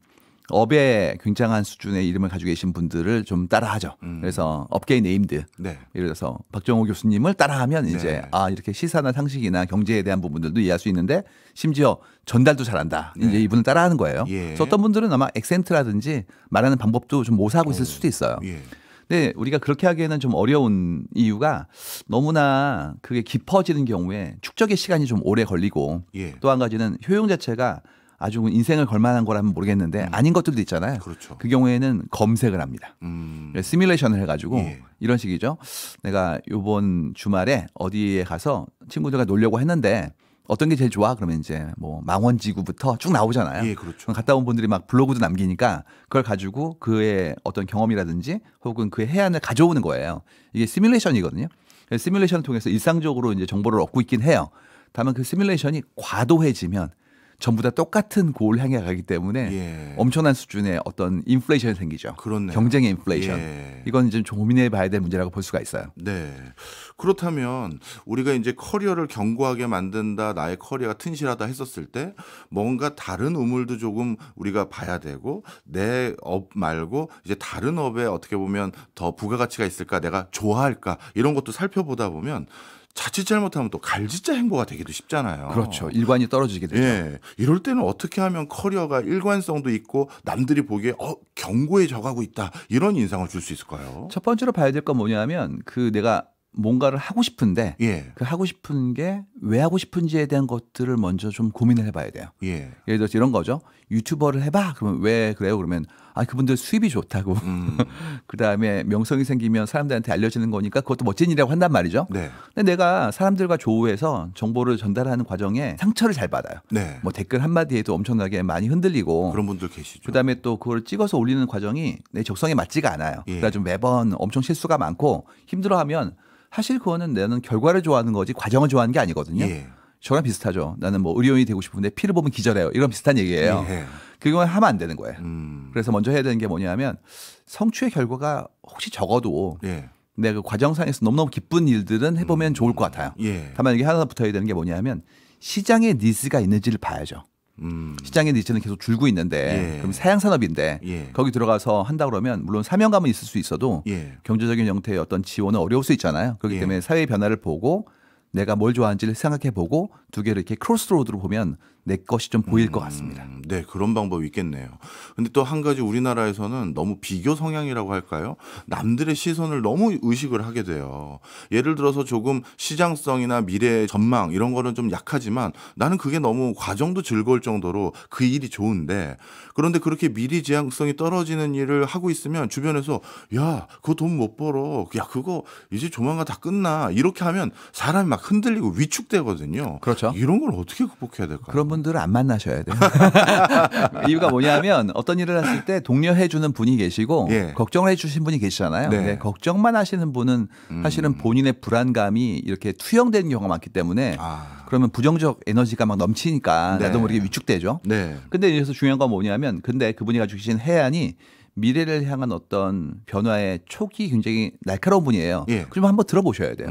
업에 굉장한 수준의 이름을 가지고 계신 분들을 좀 따라하죠. 그래서 업계의 네임드. 네. 예를 들어서 박정호 교수님을 따라하면 이제 네. 아 이렇게 시사나 상식이나 경제에 대한 부분들도 이해할 수 있는데 심지어 전달도 잘한다. 이제 이분을 따라하는 거예요. 예. 그래서 어떤 분들은 아마 액센트라든지 말하는 방법도 좀 모사하고 있을 수도 있어요. 예. 근데 우리가 그렇게 하기에는 좀 어려운 이유가 너무나 그게 깊어지는 경우에 축적의 시간이 좀 오래 걸리고 예. 또 한 가지는 효용 자체가 아주 인생을 걸만한 거라면 모르겠는데 아닌 것들도 있잖아요. 그렇죠. 그 경우에는 검색을 합니다. 시뮬레이션을 해가지고 예. 이런 식이죠. 내가 이번 주말에 어디에 가서 친구들과 놀려고 했는데 어떤 게 제일 좋아? 그러면 이제 뭐 망원지구부터 쭉 나오잖아요. 예, 그렇죠. 그럼 갔다 온 분들이 막 블로그도 남기니까 그걸 가지고 그의 어떤 경험이라든지 혹은 그의 해안을 가져오는 거예요. 이게 시뮬레이션이거든요. 그래서 시뮬레이션을 통해서 일상적으로 이제 정보를 얻고 있긴 해요. 다만 그 시뮬레이션이 과도해지면 전부 다 똑같은 고를 향해 가기 때문에 예. 엄청난 수준의 어떤 인플레이션이 생기죠. 그렇네요. 경쟁의 인플레이션. 예. 이건 이제 좀 고민해 봐야 될 문제라고 볼 수가 있어요. 네. 그렇다면 우리가 이제 커리어를 견고하게 만든다, 나의 커리어가 튼실하다 했었을 때 뭔가 다른 우물도 조금 우리가 봐야 되고 내 업 말고 이제 다른 업에 어떻게 보면 더 부가가치가 있을까, 내가 좋아할까 이런 것도 살펴보다 보면 자칫 잘못하면 또 갈짓자 행보가 되기도 쉽잖아요. 그렇죠. 일관이 떨어지게 되죠. 예. 이럴 때는 어떻게 하면 커리어가 일관성도 있고 남들이 보기에 견고해져가고 있다 이런 인상을 줄 수 있을까요? 첫 번째로 봐야 될 건 뭐냐면 그 내가 뭔가를 하고 싶은데 예. 그 하고 싶은 게 왜 하고 싶은지에 대한 것들을 먼저 좀 고민을 해봐야 돼요. 예. 예를 들어서 이런 거죠. 유튜버를 해봐. 그러면 왜 그래요? 그러면 아 그분들 수입이 좋다고. 그다음에 명성이 생기면 사람들한테 알려지는 거니까 그것도 멋진 일이라고 한단 말이죠. 네. 근데 내가 사람들과 조우해서 정보를 전달하는 과정에 상처를 잘 받아요. 네. 뭐 댓글 한마디에도 엄청나게 많이 흔들리고 그런 분들 계시죠. 그다음에 또 그걸 찍어서 올리는 과정이 내 적성에 맞지가 않아요. 예. 그래서 매번 엄청 실수가 많고 힘들어하면 사실 그거는 나는 결과를 좋아하는 거지 과정을 좋아하는 게 아니거든요. 예. 저랑 비슷하죠. 나는 뭐 의료인이 되고 싶은데 피를 보면 기절해요. 이런 비슷한 얘기예요. 예. 그건 하면 안 되는 거예요. 음. 그래서 먼저 해야 되는 게 뭐냐면 성취의 결과가 혹시 적어도 예. 내가 그 과정상에서 너무너무 기쁜 일들은 해보면 좋을 것 같아요. 예. 다만 이게 하나 붙어야 되는 게 뭐냐면 시장에 니즈가 있는지를 봐야죠. 시장의 니즈는 계속 줄고 있는데 예. 그럼 사양산업인데 예. 거기 들어가서 한다 그러면 물론 사명감은 있을 수 있어도 예. 경제적인 형태의 어떤 지원은 어려울 수 있잖아요. 그렇기 예. 때문에 사회의 변화를 보고 내가 뭘 좋아하는지를 생각해 보고 두 개를 이렇게 크로스로드로 보면 내 것이 좀 보일 것 같습니다. 네, 그런 방법이 있겠네요. 근데 또 한 가지 우리나라에서는 너무 비교 성향이라고 할까요? 남들의 시선을 너무 의식을 하게 돼요. 예를 들어서 조금 시장성이나 미래 전망 이런 거는 좀 약하지만 나는 그게 너무 과정도 즐거울 정도로 그 일이 좋은데 그런데 그렇게 미래지향성이 떨어지는 일을 하고 있으면 주변에서 야, 그거 돈 못 벌어. 야, 그거 이제 조만간 다 끝나. 이렇게 하면 사람이 막 흔들리고 위축되거든요. 그렇죠. 이런 걸 어떻게 극복해야 될까요? 그런 분들은 안 만나셔야 돼요. 이유가 뭐냐면 어떤 일을 했을 때 독려해 주는 분이 계시고 예. 걱정을 해 주신 분이 계시잖아요. 네. 근데 걱정만 하시는 분은 사실은 본인의 불안감이 이렇게 투영되는 경우가 많기 때문에 그러면 부정적 에너지가 막 넘치니까 네. 나도 모르게 위축되죠. 네. 근데 여기서 중요한 건 뭐냐면 근데 그분이 가지고 계신 해안이 미래를 향한 어떤 변화의 촉이 굉장히 날카로운 분이에요. 예. 그럼 한번 들어보셔야 돼요.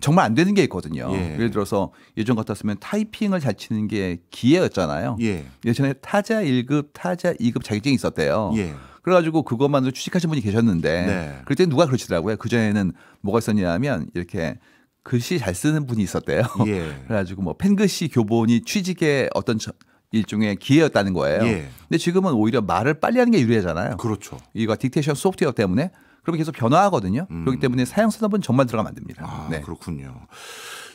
정말 안 되는 게 있거든요. 예. 예를 들어서 예전 같았으면 타이핑을 잘 치는 게 기회였잖아요. 예. 예전에 타자 1급, 타자 2급 자격증이 있었대요. 예. 그래가지고 그것만으로 취직하신 분이 계셨는데 네. 그때 누가 그러시더라고요. 그전에는 뭐가 있었냐면 이렇게 글씨 잘 쓰는 분이 있었대요. 예. 그래가지고 뭐 펜글씨 교본이 취직의 어떤 일종의 기회였다는 거예요. 예. 근데 지금은 오히려 말을 빨리 하는 게 유리하잖아요. 그렇죠. 이거 딕테이션 소프트웨어 때문에 그러면 계속 변화하거든요. 그렇기 때문에 사용 산업은 정말 들어가면 안 됩니다. 네. 그렇군요.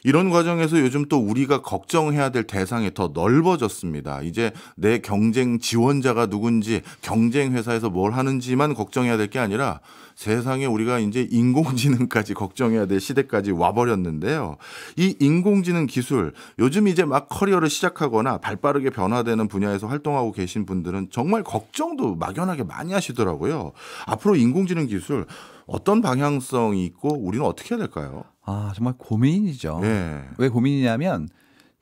이런 과정에서 요즘 또 우리가 걱정해야 될 대상이 더 넓어졌습니다. 이제 내 경쟁 지원자가 누군지 경쟁 회사에서 뭘 하는지만 걱정해야 될 게 아니라 세상에 우리가 이제 인공지능까지 걱정해야 될 시대까지 와버렸는데요. 이 인공지능 기술 요즘 이제 막 커리어를 시작하거나 발빠르게 변화되는 분야에서 활동하고 계신 분들은 정말 걱정도 막연하게 많이 하시더라고요. 앞으로 인공지능 기술 어떤 방향성이 있고 우리는 어떻게 해야 될까요? 아, 정말 고민이죠. 예. 왜 고민이냐면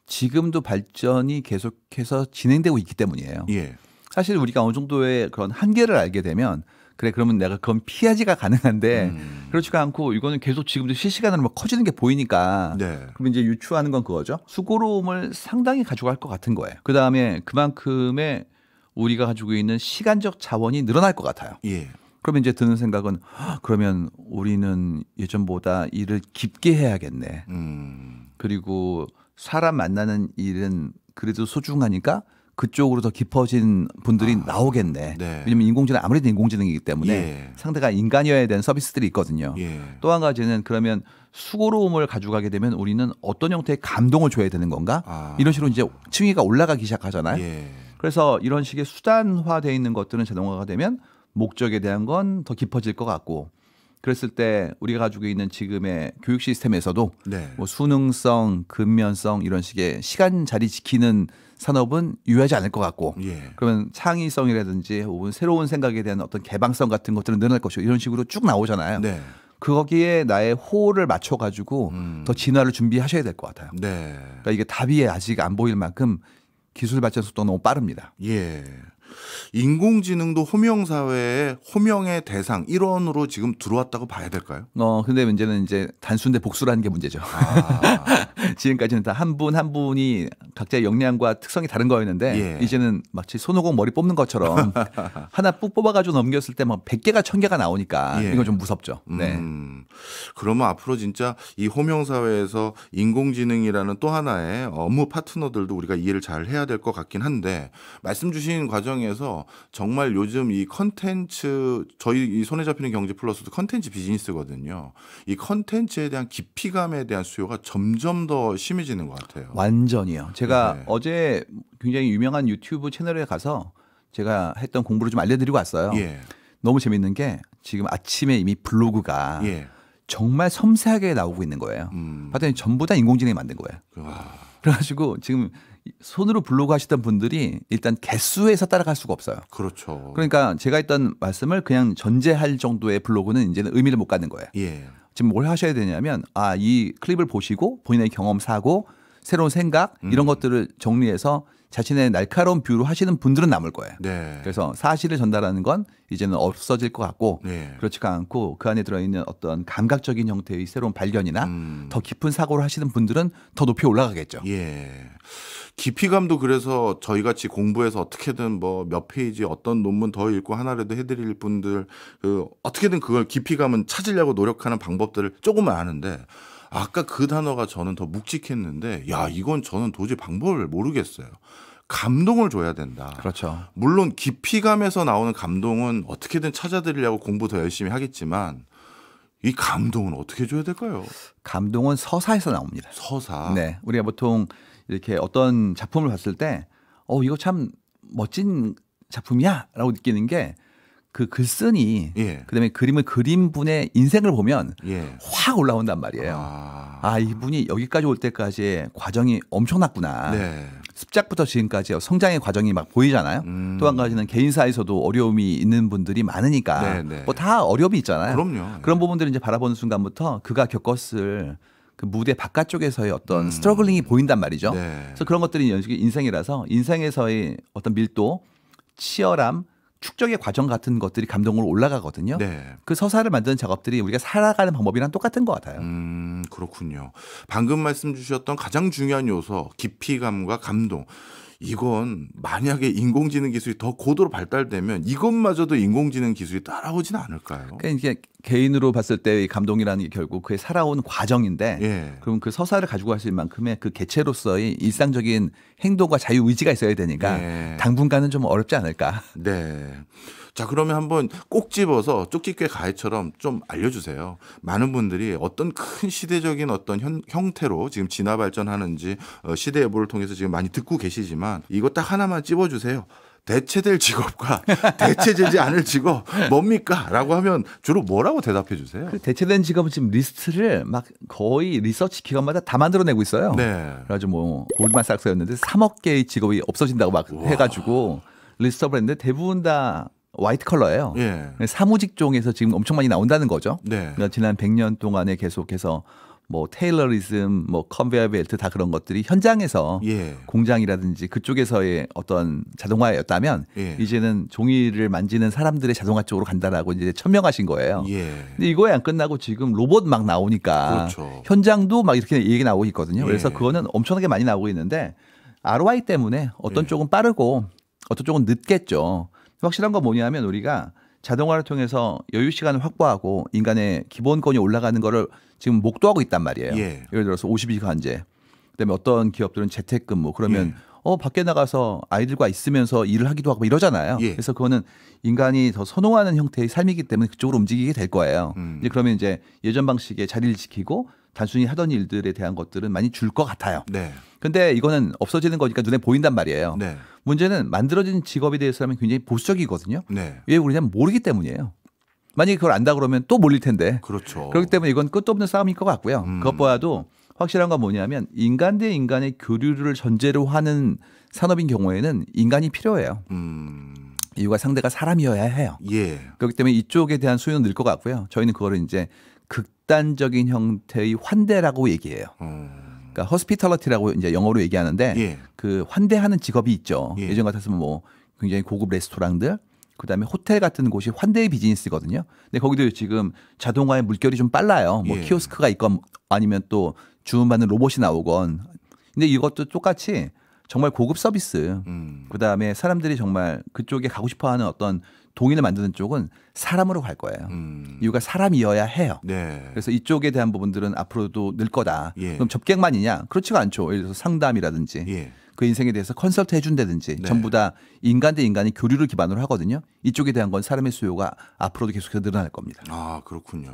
지금도 발전이 계속해서 진행되고 있기 때문이에요. 예. 사실 우리가 어느 정도의 그런 한계를 알게 되면 그래 그러면 내가 그건 피하지가 가능한데 그렇지가 않고 이거는 계속 지금도 실시간으로 막 커지는 게 보이니까 네. 그럼 이제 유추하는 건 그거죠. 수고로움을 상당히 가져갈 것 같은 거예요. 그다음에 그만큼의 우리가 가지고 있는 시간적 자원이 늘어날 것 같아요. 예. 그러면 이제 드는 생각은 그러면 우리는 예전보다 일을 깊게 해야겠네. 그리고 사람 만나는 일은 그래도 소중하니까 그쪽으로 더 깊어진 분들이 나오겠네. 네. 왜냐하면 인공지능 아무래도 인공지능이기 때문에 예. 상대가 인간이어야 되는 서비스들이 있거든요. 예. 또 한 가지는 그러면 수고로움을 가져가게 되면 우리는 어떤 형태의 감동을 줘야 되는 건가? 이런 식으로 이제 층위가 올라가기 시작하잖아요. 예. 그래서 이런 식의 수단화되어 있는 것들은 자동화가 되면 목적에 대한 건 더 깊어질 것 같고 그랬을 때 우리가 가지고 있는 지금의 교육 시스템에서도 네. 뭐 수능성, 근면성 이런 식의 시간 자리 지키는 산업은 유효하지 않을 것 같고 예. 그러면 창의성이라든지 혹은 새로운 생각에 대한 어떤 개방성 같은 것들은 늘어날 것이고 이런 식으로 쭉 나오잖아요. 네. 거기에 나의 호를 맞춰 가지고 더 진화를 준비하셔야 될 것 같아요. 네. 그러니까 이게 답이 아직 안 보일 만큼 기술 발전 속도가 너무 빠릅니다. 예. 인공지능도 호명사회의 호명의 대상 일원으로 지금 들어왔다고 봐야 될까요? 근데 문제는 이제 단순대 복수라는 게 문제죠. 지금까지는 다 한 분 한 분이 각자의 역량과 특성이 다른 거였는데 예. 이제는 마치 손오공 머리 뽑는 것처럼 하나 뿍 뽑아가지고 넘겼을 때 막 100개가 1000개가 나오니까 예. 이건 좀 무섭죠. 네. 그러면 앞으로 진짜 이 호명사회에서 인공지능이라는 또 하나의 업무 파트너들도 우리가 이해를 잘 해야 될 것 같긴 한데 말씀 주신 과정에서 정말 요즘 이 컨텐츠 저희 이 손에 잡히는 경제 플러스도 컨텐츠 비즈니스거든요. 이 컨텐츠에 대한 깊이감에 대한 수요가 점점 더 심해지는 것 같아요. 완전히요. 제가 네. 어제 굉장히 유명한 유튜브 채널에 가서 제가 했던 공부를 좀 알려드리고 왔어요. 예. 너무 재밌는 게 지금 아침에 이미 블로그가 예. 정말 섬세하게 나오고 있는 거예요. 봤더니 전부 다 인공지능이 만든 거예요. 그래가지고 지금 손으로 블로그 하시던 분들이 일단 개수에서 따라갈 수가 없어요. 그렇죠. 그러니까 제가 했던 말씀을 그냥 전제할 정도의 블로그는 이제는 의미를 못 갖는 거예요. 예. 지금 뭘 하셔야 되냐면 이 클립을 보시고 본인의 경험 사고 새로운 생각 이런 것들을 정리해서 자신의 날카로운 뷰로 하시는 분들은 남을 거예요. 네. 그래서 사실을 전달하는 건 이제는 없어질 것 같고 네. 그렇지가 않고 그 안에 들어있는 어떤 감각적인 형태의 새로운 발견이나 더 깊은 사고를 하시는 분들은 더 높이 올라가겠죠. 예. 깊이감도 그래서 저희 같이 공부해서 어떻게든 뭐 몇 페이지 어떤 논문 더 읽고 하나라도 해드릴 분들 어떻게든 그걸 깊이감은 찾으려고 노력하는 방법들을 조금은 아는데 아까 그 단어가 저는 더 묵직했는데 야 이건 저는 도저히 방법을 모르겠어요. 감동을 줘야 된다. 그렇죠. 물론 깊이감에서 나오는 감동은 어떻게든 찾아드리려고 공부 더 열심히 하겠지만 이 감동은 어떻게 줘야 될까요? 감동은 서사에서 나옵니다. 서사. 네, 우리가 보통 이렇게 어떤 작품을 봤을 때, 이거 참 멋진 작품이야라고 느끼는 게 그 글쓴이, 예. 그다음에 그림을 그린 분의 인생을 보면 예. 확 올라온단 말이에요. 이분이 여기까지 올 때까지의 과정이 엄청났구나. 네. 습작부터 지금까지 성장의 과정이 막 보이잖아요. 또 한 가지는 개인사에서도 어려움이 있는 분들이 많으니까 네. 뭐 다 어려움이 있잖아요. 그럼요. 그런 부분들을 이제 바라보는 순간부터 그가 겪었을 그 무대 바깥쪽에서의 어떤 스트러글링이 보인단 말이죠. 네. 그래서 그런 것들이 인생이라서 인생에서의 어떤 밀도, 치열함, 축적의 과정 같은 것들이 감동으로 올라가거든요. 네. 그 서사를 만드는 작업들이 우리가 살아가는 방법이랑 똑같은 것 같아요. 그렇군요. 방금 말씀 주셨던 가장 중요한 요소, 깊이감과 감동. 이건 만약에 인공지능 기술이 더 고도로 발달되면 이것마저도 인공지능 기술이 따라오지는 않을까요? 그러니까 이게 개인으로 봤을 때의 감동이라는 게 결국 그의 살아온 과정인데, 예. 그럼 그 서사를 가지고 갈 수 있는 만큼의 그 개체로서의 일상적인 행동과 자유 의지가 있어야 되니까 예. 당분간은 좀 어렵지 않을까. 네. 자, 그러면 한번 꼭 집어서 쪽집게 가해처럼 좀 알려주세요. 많은 분들이 어떤 큰 시대적인 어떤 형태로 지금 진화 발전하는지 시대 여부를 통해서 지금 많이 듣고 계시지만 이거 딱 하나만 찝어주세요. 대체될 직업과 대체되지 않을 직업 뭡니까? 라고 하면 주로 뭐라고 대답해 주세요? 그 대체된 직업은 지금 리스트를 막 거의 리서치 기관마다 다 만들어내고 있어요. 네. 그래가지고 뭐 골드만삭스였는데 3억 개의 직업이 없어진다고 막 해가지고 리스트업을 했는데 대부분 다 화이트 컬러예요. 예. 사무직종에서 지금 엄청 많이 나온다는 거죠. 네. 그러니까 지난 100년 동안에 계속해서 뭐 테일러리즘, 뭐 컨베이어 벨트 다 그런 것들이 현장에서 예. 공장이라든지 그쪽에서의 어떤 자동화였다면 예. 이제는 종이를 만지는 사람들의 자동화 쪽으로 간다라고 이제 천명하신 거예요. 예. 근데 이거에 안 끝나고 지금 로봇 막 나오니까 그렇죠. 현장도 막 이렇게 얘기 나오고 있거든요. 예. 그래서 그거는 엄청나게 많이 나오고 있는데 ROI 때문에 어떤 쪽은 빠르고 어떤 쪽은 늦겠죠. 확실한 건 뭐냐면 우리가 자동화를 통해서 여유 시간을 확보하고 인간의 기본권이 올라가는 거를 지금 목도하고 있단 말이에요. 예. 예를 들어서 52시간제. 그다음에 어떤 기업들은 재택근무. 그러면 밖에 나가서 아이들과 있으면서 일을 하기도 하고 이러잖아요. 예. 그래서 그거는 인간이 더 선호하는 형태의 삶이기 때문에 그쪽으로 움직이게 될 거예요. 이제 그러면 이제 예전 방식의 자리를 지키고 단순히 하던 일들에 대한 것들은 많이 줄 것 같아요. 네. 근데 이거는 없어지는 거니까 눈에 보인단 말이에요. 네. 문제는 만들어진 직업에 대해서라면 굉장히 보수적이거든요. 네. 왜 그러냐면 모르기 때문이에요. 만약에 그걸 안다 그러면 또 몰릴 텐데. 그렇죠. 그렇기 때문에 이건 끝도 없는 싸움일 것 같고요. 그것보다도 확실한 건 뭐냐면 인간 대 인간의 교류를 전제로 하는 산업인 경우에는 인간이 필요해요. 이유가 상대가 사람이어야 해요. 예. 그렇기 때문에 이쪽에 대한 수요는 늘 것 같고요. 저희는 그거를 이제 극단적인 형태의 환대라고 얘기해요. 그러니까 호스피털리티라고 이제 영어로 얘기하는데 예. 그 환대하는 직업이 있죠. 예. 예전 같았으면 뭐 굉장히 고급 레스토랑들, 그다음에 호텔 같은 곳이 환대의 비즈니스거든요. 근데 거기도 지금 자동화의 물결이 좀 빨라요. 뭐 예. 키오스크가 있건 아니면 또 주문받는 로봇이 나오건. 근데 이것도 똑같이 정말 고급 서비스, 그다음에 사람들이 정말 그쪽에 가고 싶어하는 어떤 동인을 만드는 쪽은 사람으로 갈 거예요. 이유가 사람이어야 해요. 네. 그래서 이쪽에 대한 부분들은 앞으로도 늘 거다. 예. 그럼 접객만이냐? 그렇지가 않죠. 예를 들어서 상담이라든지 예. 그 인생에 대해서 컨설트 해준다든지 네. 전부 다 인간 대 인간의 교류를 기반으로 하거든요. 이쪽에 대한 건 사람의 수요가 앞으로도 계속해서 늘어날 겁니다. 아, 그렇군요.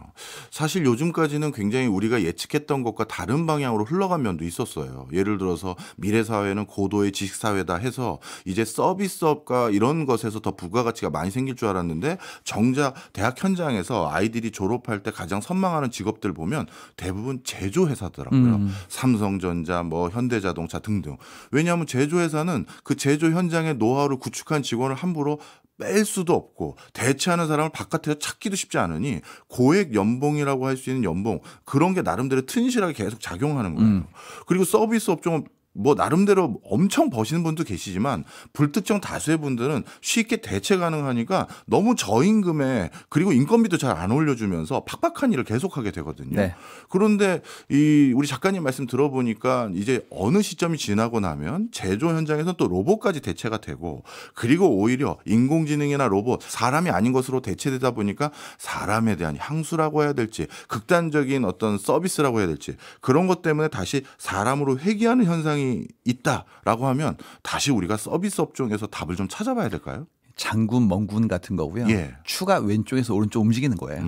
사실 요즘까지는 굉장히 우리가 예측했던 것과 다른 방향으로 흘러간 면도 있었어요. 예를 들어서 미래 사회는 고도의 지식 사회다 해서 이제 서비스업과 이런 것에서 더 부가가치가 많이 생길 줄 알았는데 정작 대학 현장에서 아이들이 졸업할 때 가장 선망하는 직업들 보면 대부분 제조회사더라고요. 삼성전자, 뭐 현대자동차 등등. 왜냐하면 제조회사는 그 제조 현장의 노하우를 구축한 직원을 함부로 뺄 수도 없고 대체하는 사람을 바깥에서 찾기도 쉽지 않으니 고액 연봉이라고 할 수 있는 연봉 그런 게 나름대로 튼실하게 계속 작용하는 거예요. 그리고 서비스 업종은 뭐 나름대로 엄청 버시는 분도 계시지만 불특정 다수의 분들은 쉽게 대체 가능하니까 너무 저임금에 그리고 인건비도 잘 안 올려주면서 팍팍한 일을 계속하게 되거든요. 네. 그런데 우리 작가님 말씀 들어보니까 이제 어느 시점이 지나고 나면 제조 현장에서 또 로봇까지 대체가 되고 그리고 오히려 인공지능이나 로봇 사람이 아닌 것으로 대체되다 보니까 사람에 대한 향수라고 해야 될지 극단적인 어떤 서비스라고 해야 될지 그런 것 때문에 다시 사람으로 회귀하는 현상이 상황이 있다라고 하면 다시 우리가 서비스 업종에서 답을 좀 찾아봐야 될까요? 장군, 멍군 같은 거고요. 예. 추가 왼쪽에서 오른쪽 움직이는 거예요.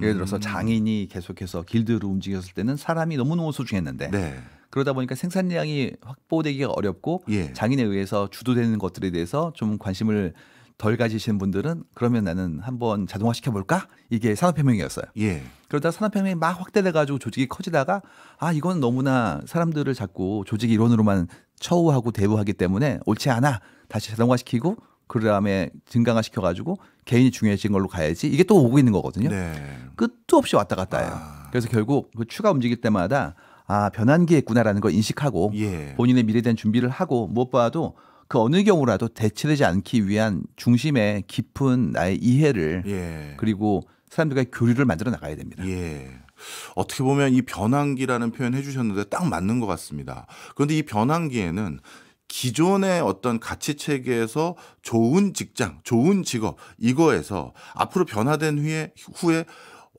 예를 들어서 장인이 계속해서 길드로 움직였을 때는 사람이 너무너무 소중했는데 네. 그러다 보니까 생산량이 확보되기가 어렵고 예. 장인에 의해서 주도되는 것들에 대해서 좀 관심을 덜 가지시는 분들은 그러면 나는 한번 자동화 시켜볼까? 이게 산업혁명이었어요. 예. 그러다 산업혁명이 막 확대돼가지고 조직이 커지다가 이건 너무나 사람들을 자꾸 조직 이론으로만 처우하고 대우하기 때문에 옳지 않아. 다시 자동화시키고 그다음에 증강화시켜가지고 개인이 중요해진 걸로 가야지. 이게 또 오고 있는 거거든요. 네. 끝도 없이 왔다 갔다 해요. 그래서 결국 그 추가 움직일 때마다 변환기에 있구나라는 걸 인식하고 예. 본인의 미래에 대한 준비를 하고 무엇보다도 그 어느 경우라도 대체되지 않기 위한 중심의 깊은 나의 이해를 예. 그리고 사람들과의 교류를 만들어 나가야 됩니다. 예. 어떻게 보면 이 변환기라는 표현 해주셨는데 딱 맞는 것 같습니다. 그런데 이 변환기에는 기존의 어떤 가치 체계에서 좋은 직장, 좋은 직업 이거에서 앞으로 변화된 후에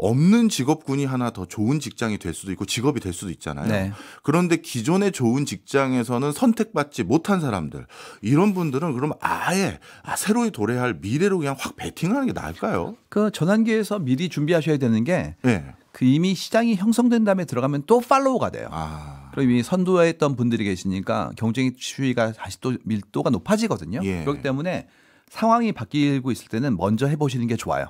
없는 직업군이 하나 더 좋은 직장이 될 수도 있고 직업이 될 수도 있잖아요. 네. 그런데 기존의 좋은 직장에서는 선택받지 못한 사람들 이런 분들은 그럼 아예 새로이 도래할 미래로 그냥 확 베팅하는 게 나을까요? 그 전환기에서 미리 준비하셔야 되는 게 네. 그 이미 시장이 형성된 다음에 들어가면 또 팔로우가 돼요. 그럼 이미 선도했던 분들이 계시니까 경쟁의 추이가 다시 또 밀도가 높아지거든요. 예. 그렇기 때문에 상황이 바뀌고 있을 때는 먼저 해보시는 게 좋아요.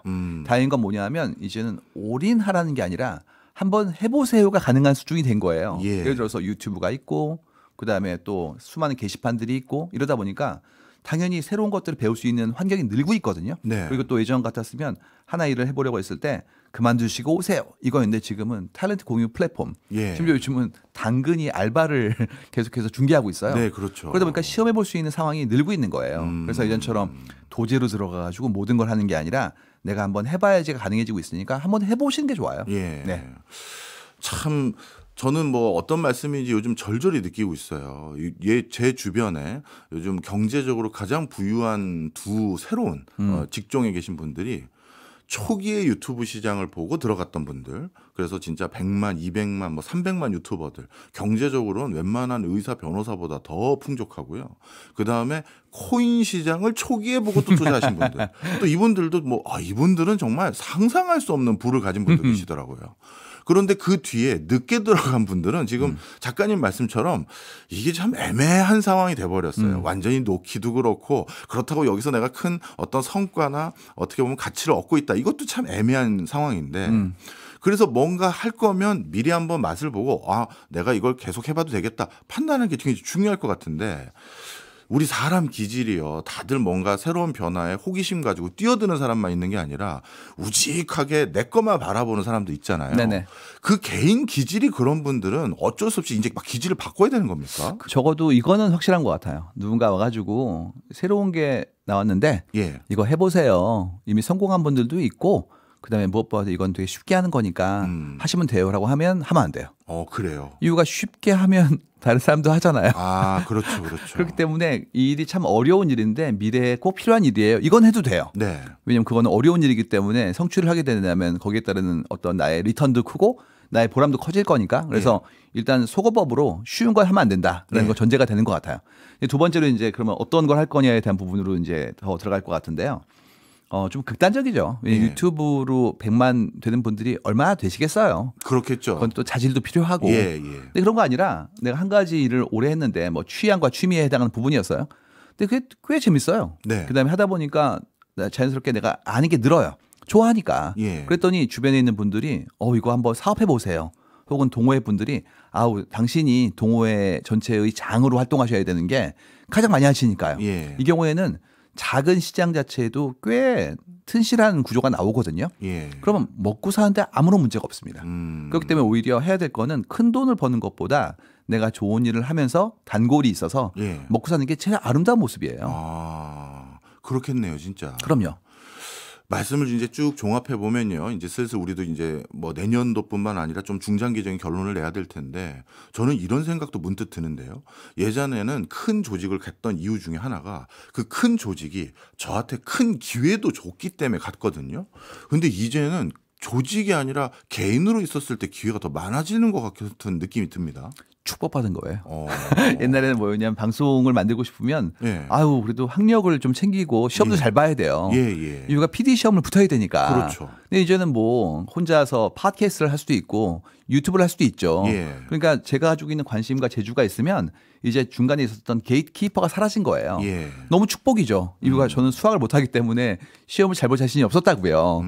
다행인 건 뭐냐면 이제는 올인하라는 게 아니라 한번 해보세요가 가능한 수준이 된 거예요. 예. 예를 들어서 유튜브가 있고 그다음에 또 수많은 게시판들이 있고 이러다 보니까 당연히 새로운 것들을 배울 수 있는 환경이 늘고 있거든요. 네. 그리고 또 예전 같았으면 하나 일을 해보려고 했을 때 그만두시고 오세요. 이거였는데 지금은 탤런트 공유 플랫폼. 예. 심지어 요즘은 당근이 알바를 계속해서 중개하고 있어요. 네, 그렇죠. 그러다 보니까 시험해 볼 수 있는 상황이 늘고 있는 거예요. 그래서 예전처럼 도제로 들어가가지고 모든 걸 하는 게 아니라 내가 한번 해봐야지가 가능해지고 있으니까 한번 해보시는 게 좋아요. 예. 네. 참 저는 뭐 어떤 말씀인지 요즘 절절히 느끼고 있어요. 제 주변에 요즘 경제적으로 가장 부유한 두 새로운 직종에 계신 분들이 초기에 유튜브 시장을 보고 들어갔던 분들, 그래서 진짜 100만, 200만, 뭐 300만 유튜버들, 경제적으로는 웬만한 의사, 변호사보다 더 풍족하고요. 그 다음에 코인 시장을 초기에 보고 또 투자하신 분들, 또 이분들도 이분들은 정말 상상할 수 없는 부를 가진 분들 계시더라고요. 그런데 그 뒤에 늦게 들어간 분들은 지금 작가님 말씀처럼 이게 참 애매한 상황이 돼버렸어요. 완전히 놓기도 그렇고 그렇다고 여기서 내가 큰 어떤 성과나 어떻게 보면 가치를 얻고 있다. 이것도 참 애매한 상황인데 그래서 뭔가 할 거면 미리 한번 맛을 보고 내가 이걸 계속 해봐도 되겠다. 판단하는 게 굉장히 중요할 것 같은데 우리 사람 기질이요. 다들 뭔가 새로운 변화에 호기심 가지고 뛰어드는 사람만 있는 게 아니라 우직하게 내 것만 바라보는 사람도 있잖아요. 네네. 그 개인 기질이 그런 분들은 어쩔 수 없이 이제 막 기질을 바꿔야 되는 겁니까? 적어도 이거는 확실한 것 같아요. 누군가 와가지고 새로운 게 나왔는데 예. 이거 해보세요. 이미 성공한 분들도 있고 그다음에 무엇보다 이건 되게 쉽게 하는 거니까 하시면 돼요라고 하면 안 돼요. 그래요. 이유가 쉽게 하면 다른 사람도 하잖아요. 그렇죠, 그렇죠. 그렇기 때문에 이 일이 참 어려운 일인데 미래에 꼭 필요한 일이에요. 이건 해도 돼요. 네. 왜냐하면 그거는 어려운 일이기 때문에 성취를 하게 되면 거기에 따르는 어떤 나의 리턴도 크고 나의 보람도 커질 거니까. 그래서 일단 속어법으로 쉬운 걸 하면 안 된다라는 거 전제가 되는 것 같아요. 두 번째로 이제 그러면 어떤 걸 할 거냐에 대한 부분으로 이제 더 들어갈 것 같은데요. 좀 극단적이죠. 유튜브로 100만 되는 분들이 얼마나 되시겠어요. 그렇겠죠. 그건 또 자질도 필요하고. 근데 그런 거 아니라 내가 한 가지 일을 오래 했는데 뭐 취향과 취미에 해당하는 부분이었어요. 근데 그게 꽤 재밌어요. 네. 그다음에 하다 보니까 자연스럽게 내가 아는 게 늘어요. 좋아하니까. 그랬더니 주변에 있는 분들이 이거 한번 사업해 보세요. 혹은 동호회 분들이 당신이 동호회 전체의 장으로 활동하셔야 되는 게 가장 많이 하시니까요. 이 경우에는 작은 시장 자체에도 꽤 튼실한 구조가 나오거든요. 그러면 먹고 사는데 아무런 문제가 없습니다. 그렇기 때문에 오히려 해야 될 거는 큰 돈을 버는 것보다 내가 좋은 일을 하면서 단골이 있어서 먹고 사는 게 제일 아름다운 모습이에요. 그렇겠네요, 진짜. 그럼요. 말씀을 이제 쭉 종합해 보면요. 이제 슬슬 우리도 이제 뭐 내년도뿐만 아니라 좀 중장기적인 결론을 내야 될 텐데 저는 이런 생각도 문득 드는데요. 예전에는 큰 조직을 갔던 이유 중에 하나가 그 큰 조직이 저한테 큰 기회도 줬기 때문에 갔거든요. 근데 이제는 조직이 아니라 개인으로 있었을 때 기회가 더 많아지는 것 같은 느낌이 듭니다. 축복받은 거예요. 옛날에는 뭐였냐면 방송을 만들고 싶으면 예. 아유 그래도 학력을 좀 챙기고 시험도 잘 봐야 돼요. 이유가 PD 시험을 붙어야 되니까. 그렇죠. 근데 이제는 뭐 혼자서 팟캐스트를 할 수도 있고 유튜브를 할 수도 있죠. 예. 그러니까 제가 가지고 있는 관심과 재주가 있으면 이제 중간에 있었던 게이트키퍼가 사라진 거예요. 예. 너무 축복이죠. 이유가 저는 수학을 못하기 때문에 시험을 잘 볼 자신이 없었다고요.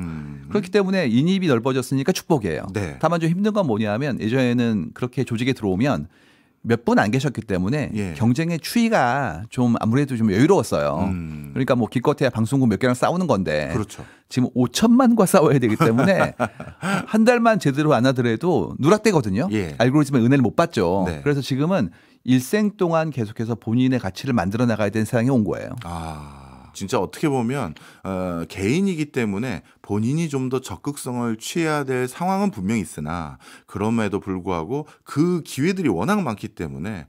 그렇기 때문에 인입이 넓어졌으니까 축복이에요. 네. 다만 좀 힘든 건 뭐냐면 예전에는 그렇게 조직에 들어오면 몇 분 안 계셨기 때문에 예. 경쟁의 추이가 좀 아무래도 좀 여유로웠어요. 그러니까 뭐 기껏해야 방송국 몇 개랑 싸우는 건데 그렇죠. 지금 5천만과 싸워야 되기 때문에 한 달만 제대로 안 하더라도 누락되거든요. 예. 알고리즘의 은혜를 못 받죠. 네. 그래서 지금은 일생 동안 계속해서 본인의 가치를 만들어 나가야 되는 세상에 온 거예요. 진짜 어떻게 보면 개인이기 때문에 본인이 좀 더 적극성을 취해야 될 상황은 분명히 있으나 그럼에도 불구하고 그 기회들이 워낙 많기 때문에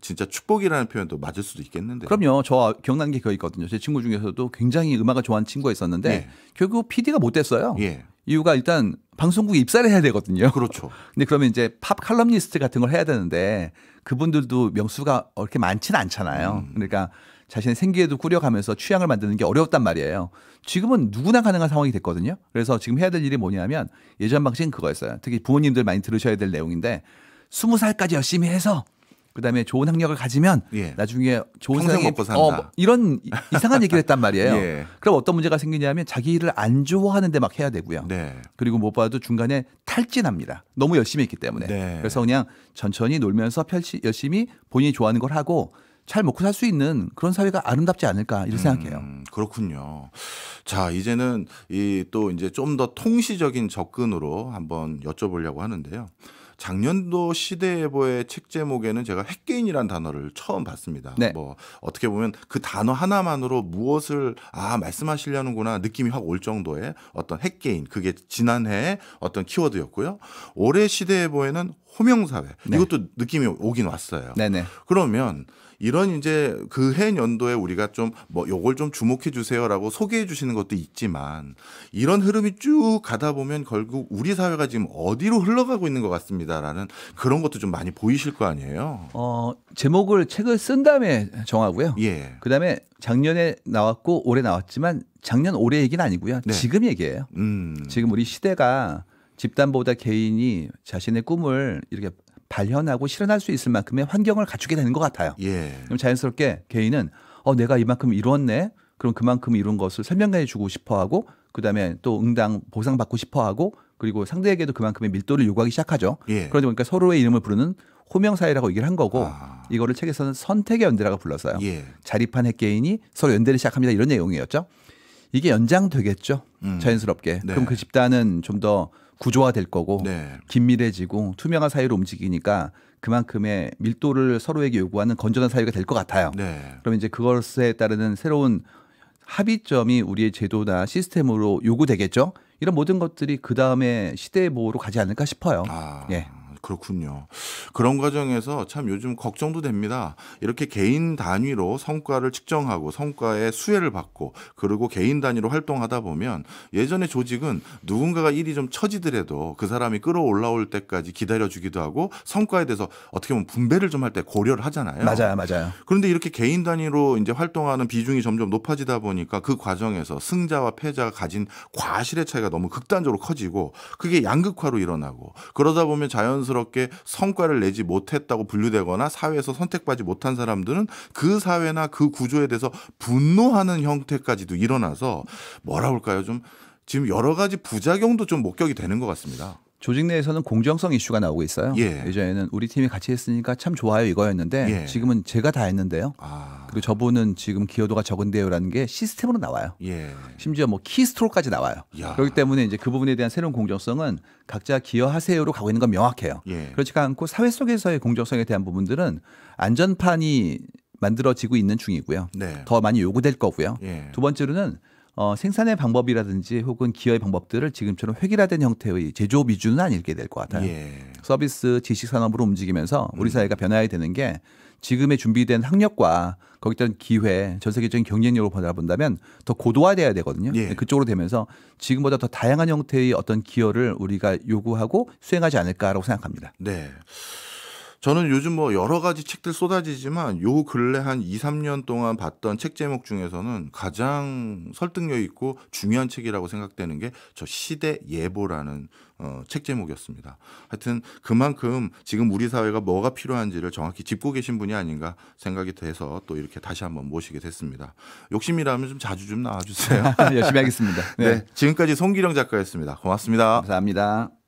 진짜 축복이라는 표현도 맞을 수도 있겠는데요. 그럼요. 저 기억나는 게 그거 있거든요. 제 친구 중에서도 굉장히 음악을 좋아하는 친구가 있었는데 예. 결국 PD가 못 됐어요. 예. 이유가 일단 방송국에 입사를 해야 되거든요. 그렇죠. 근데 그러면 이제 팝 칼럼니스트 같은 걸 해야 되는데 그분들도 명수가 그렇게 많지는 않잖아요. 그러니까 자신의 생계도 꾸려가면서 취향을 만드는 게 어려웠단 말이에요. 지금은 누구나 가능한 상황이 됐거든요. 그래서 지금 해야 될 일이 뭐냐면 예전 방식은 그거였어요. 특히 부모님들 많이 들으셔야 될 내용인데 20살까지 열심히 해서 그다음에 좋은 학력을 가지면 예. 나중에 좋은 평생 세상에 먹고 산다. 이런 이상한 얘기를 했단 말이에요. 예. 그럼 어떤 문제가 생기냐면 자기 일을 안 좋아하는데 막 해야 되고요. 네. 그리고 무엇보다도 중간에 탈진합니다. 너무 열심히 했기 때문에. 네. 그래서 그냥 천천히 놀면서 열심히 본인이 좋아하는 걸 하고 잘 먹고 살 수 있는 그런 사회가 아름답지 않을까 이렇게 생각해요. 그렇군요. 자, 이제는 또 이제 좀 더 통시적인 접근으로 한번 여쭤보려고 하는데요. 작년도 시대예보의 책 제목에는 제가 핵개인이라는 단어를 처음 봤습니다. 네. 뭐 어떻게 보면 그 단어 하나만으로 무엇을 말씀하시려는구나 느낌이 확 올 정도의 어떤 핵개인, 그게 지난해의 어떤 키워드였고요. 올해 시대예보에는 호명사회, 네. 이것도 느낌이 오긴 왔어요. 네네. 그러면 이런 이제 그 해 연도에 우리가 좀 뭐 요걸 좀 주목해 주세요라고 소개해 주시는 것도 있지만 이런 흐름이 쭉 가다 보면 결국 우리 사회가 지금 어디로 흘러가고 있는 것 같습니다라는 그런 것도 좀 많이 보이실 거 아니에요. 제목을 책을 쓴 다음에 정하고요. 예. 그다음에 작년에 나왔고 올해 나왔지만 작년 올해 얘기는 아니고요. 네. 지금 얘기예요. 지금 우리 시대가 집단보다 개인이 자신의 꿈을 이렇게 발현하고 실현할 수 있을 만큼의 환경을 갖추게 되는 것 같아요. 예. 그럼 자연스럽게 개인은 내가 이만큼 이루었네. 그럼 그만큼 이룬 것을 설명해 주고 싶어 하고 그다음에 또 응당 보상받고 싶어 하고 그리고 상대에게도 그만큼의 밀도를 요구하기 시작하죠. 예. 그러다 보니까 서로의 이름을 부르는 호명사회라고 얘기를 한 거고 이거를 책에서는 선택의 연대라고 불렀어요. 예. 자립한 핵개인이 서로 연대를 시작합니다. 이런 내용이었죠. 이게 연장되겠죠. 자연스럽게. 네. 그럼 그 집단은 좀 더 구조화될 거고 네. 긴밀해지고 투명한 사회로 움직이니까 그만큼의 밀도를 서로에게 요구하는 건전한 사회가 될 것 같아요. 네. 그럼 이제 그것에 따르는 새로운 합의점이 우리의 제도나 시스템으로 요구되겠죠. 이런 모든 것들이 그 다음에 시대의 보호로 가지 않을까 싶어요. 예. 그렇군요. 그런 과정에서 참 요즘 걱정도 됩니다. 이렇게 개인 단위로 성과를 측정하고 성과의 수혜를 받고 그리고 개인 단위로 활동하다 보면 예전의 조직은 누군가가 일이 좀 처지더라도 그 사람이 끌어올라올 때까지 기다려주기도 하고 성과에 대해서 어떻게 보면 분배를 좀 할 때 고려를 하잖아요. 맞아요. 그런데 이렇게 개인 단위로 이제 활동하는 비중이 점점 높아지다 보니까 그 과정에서 승자와 패자가 가진 과실의 차이가 너무 극단적으로 커지고 그게 양극화로 일어나고 그러다 보면 자연스럽게 성과를 내지 못했다고 분류되거나 사회에서 선택받지 못한 사람들은 그 사회나 그 구조에 대해서 분노하는 형태까지도 일어나서 뭐라 볼까요? 좀 지금 여러 가지 부작용도 좀 목격이 되는 것 같습니다. 조직 내에서는 공정성 이슈가 나오고 있어요. 예. 예전에는 우리 팀이 같이 했으니까 참 좋아요 이거였는데 예. 지금은 제가 다 했는데요. 그리고 저분은 지금 기여도가 적은데요라는 게 시스템으로 나와요. 예. 심지어 뭐 키스트로까지 나와요. 야. 그렇기 때문에 이제 그 부분에 대한 새로운 공정성은 각자 기여하세요로 가고 있는 건 명확해요. 예. 그렇지 않고 사회 속에서의 공정성에 대한 부분들은 안전판이 만들어지고 있는 중이고요. 네. 더 많이 요구될 거고요. 예. 두 번째로는 생산의 방법이라든지 혹은 기여의 방법들을 지금처럼 획일화된 형태의 제조업 위주는 아니게 될 것 같아요. 예. 서비스 지식 산업으로 움직이면서 우리 사회가 변화해야 되는 게 지금의 준비된 학력과 거기에 따른 기회, 전 세계적인 경쟁력으로 바라본다면 더 고도화돼야 되거든요. 예. 그쪽으로 되면서 지금보다 더 다양한 형태의 어떤 기여를 우리가 요구하고 수행하지 않을까라고 생각합니다. 네. 저는 요즘 뭐 여러 가지 책들 쏟아지지만 요 근래 한 2, 3년 동안 봤던 책 제목 중에서는 가장 설득력 있고 중요한 책이라고 생각되는 게 저 시대 예보라는 책 제목이었습니다. 하여튼 그만큼 지금 우리 사회가 뭐가 필요한지를 정확히 짚고 계신 분이 아닌가 생각이 돼서 또 이렇게 다시 한번 모시게 됐습니다. 욕심이라면 좀 자주 좀 나와주세요. 열심히 하겠습니다. 네. 지금까지 송기령 작가였습니다. 고맙습니다. 감사합니다.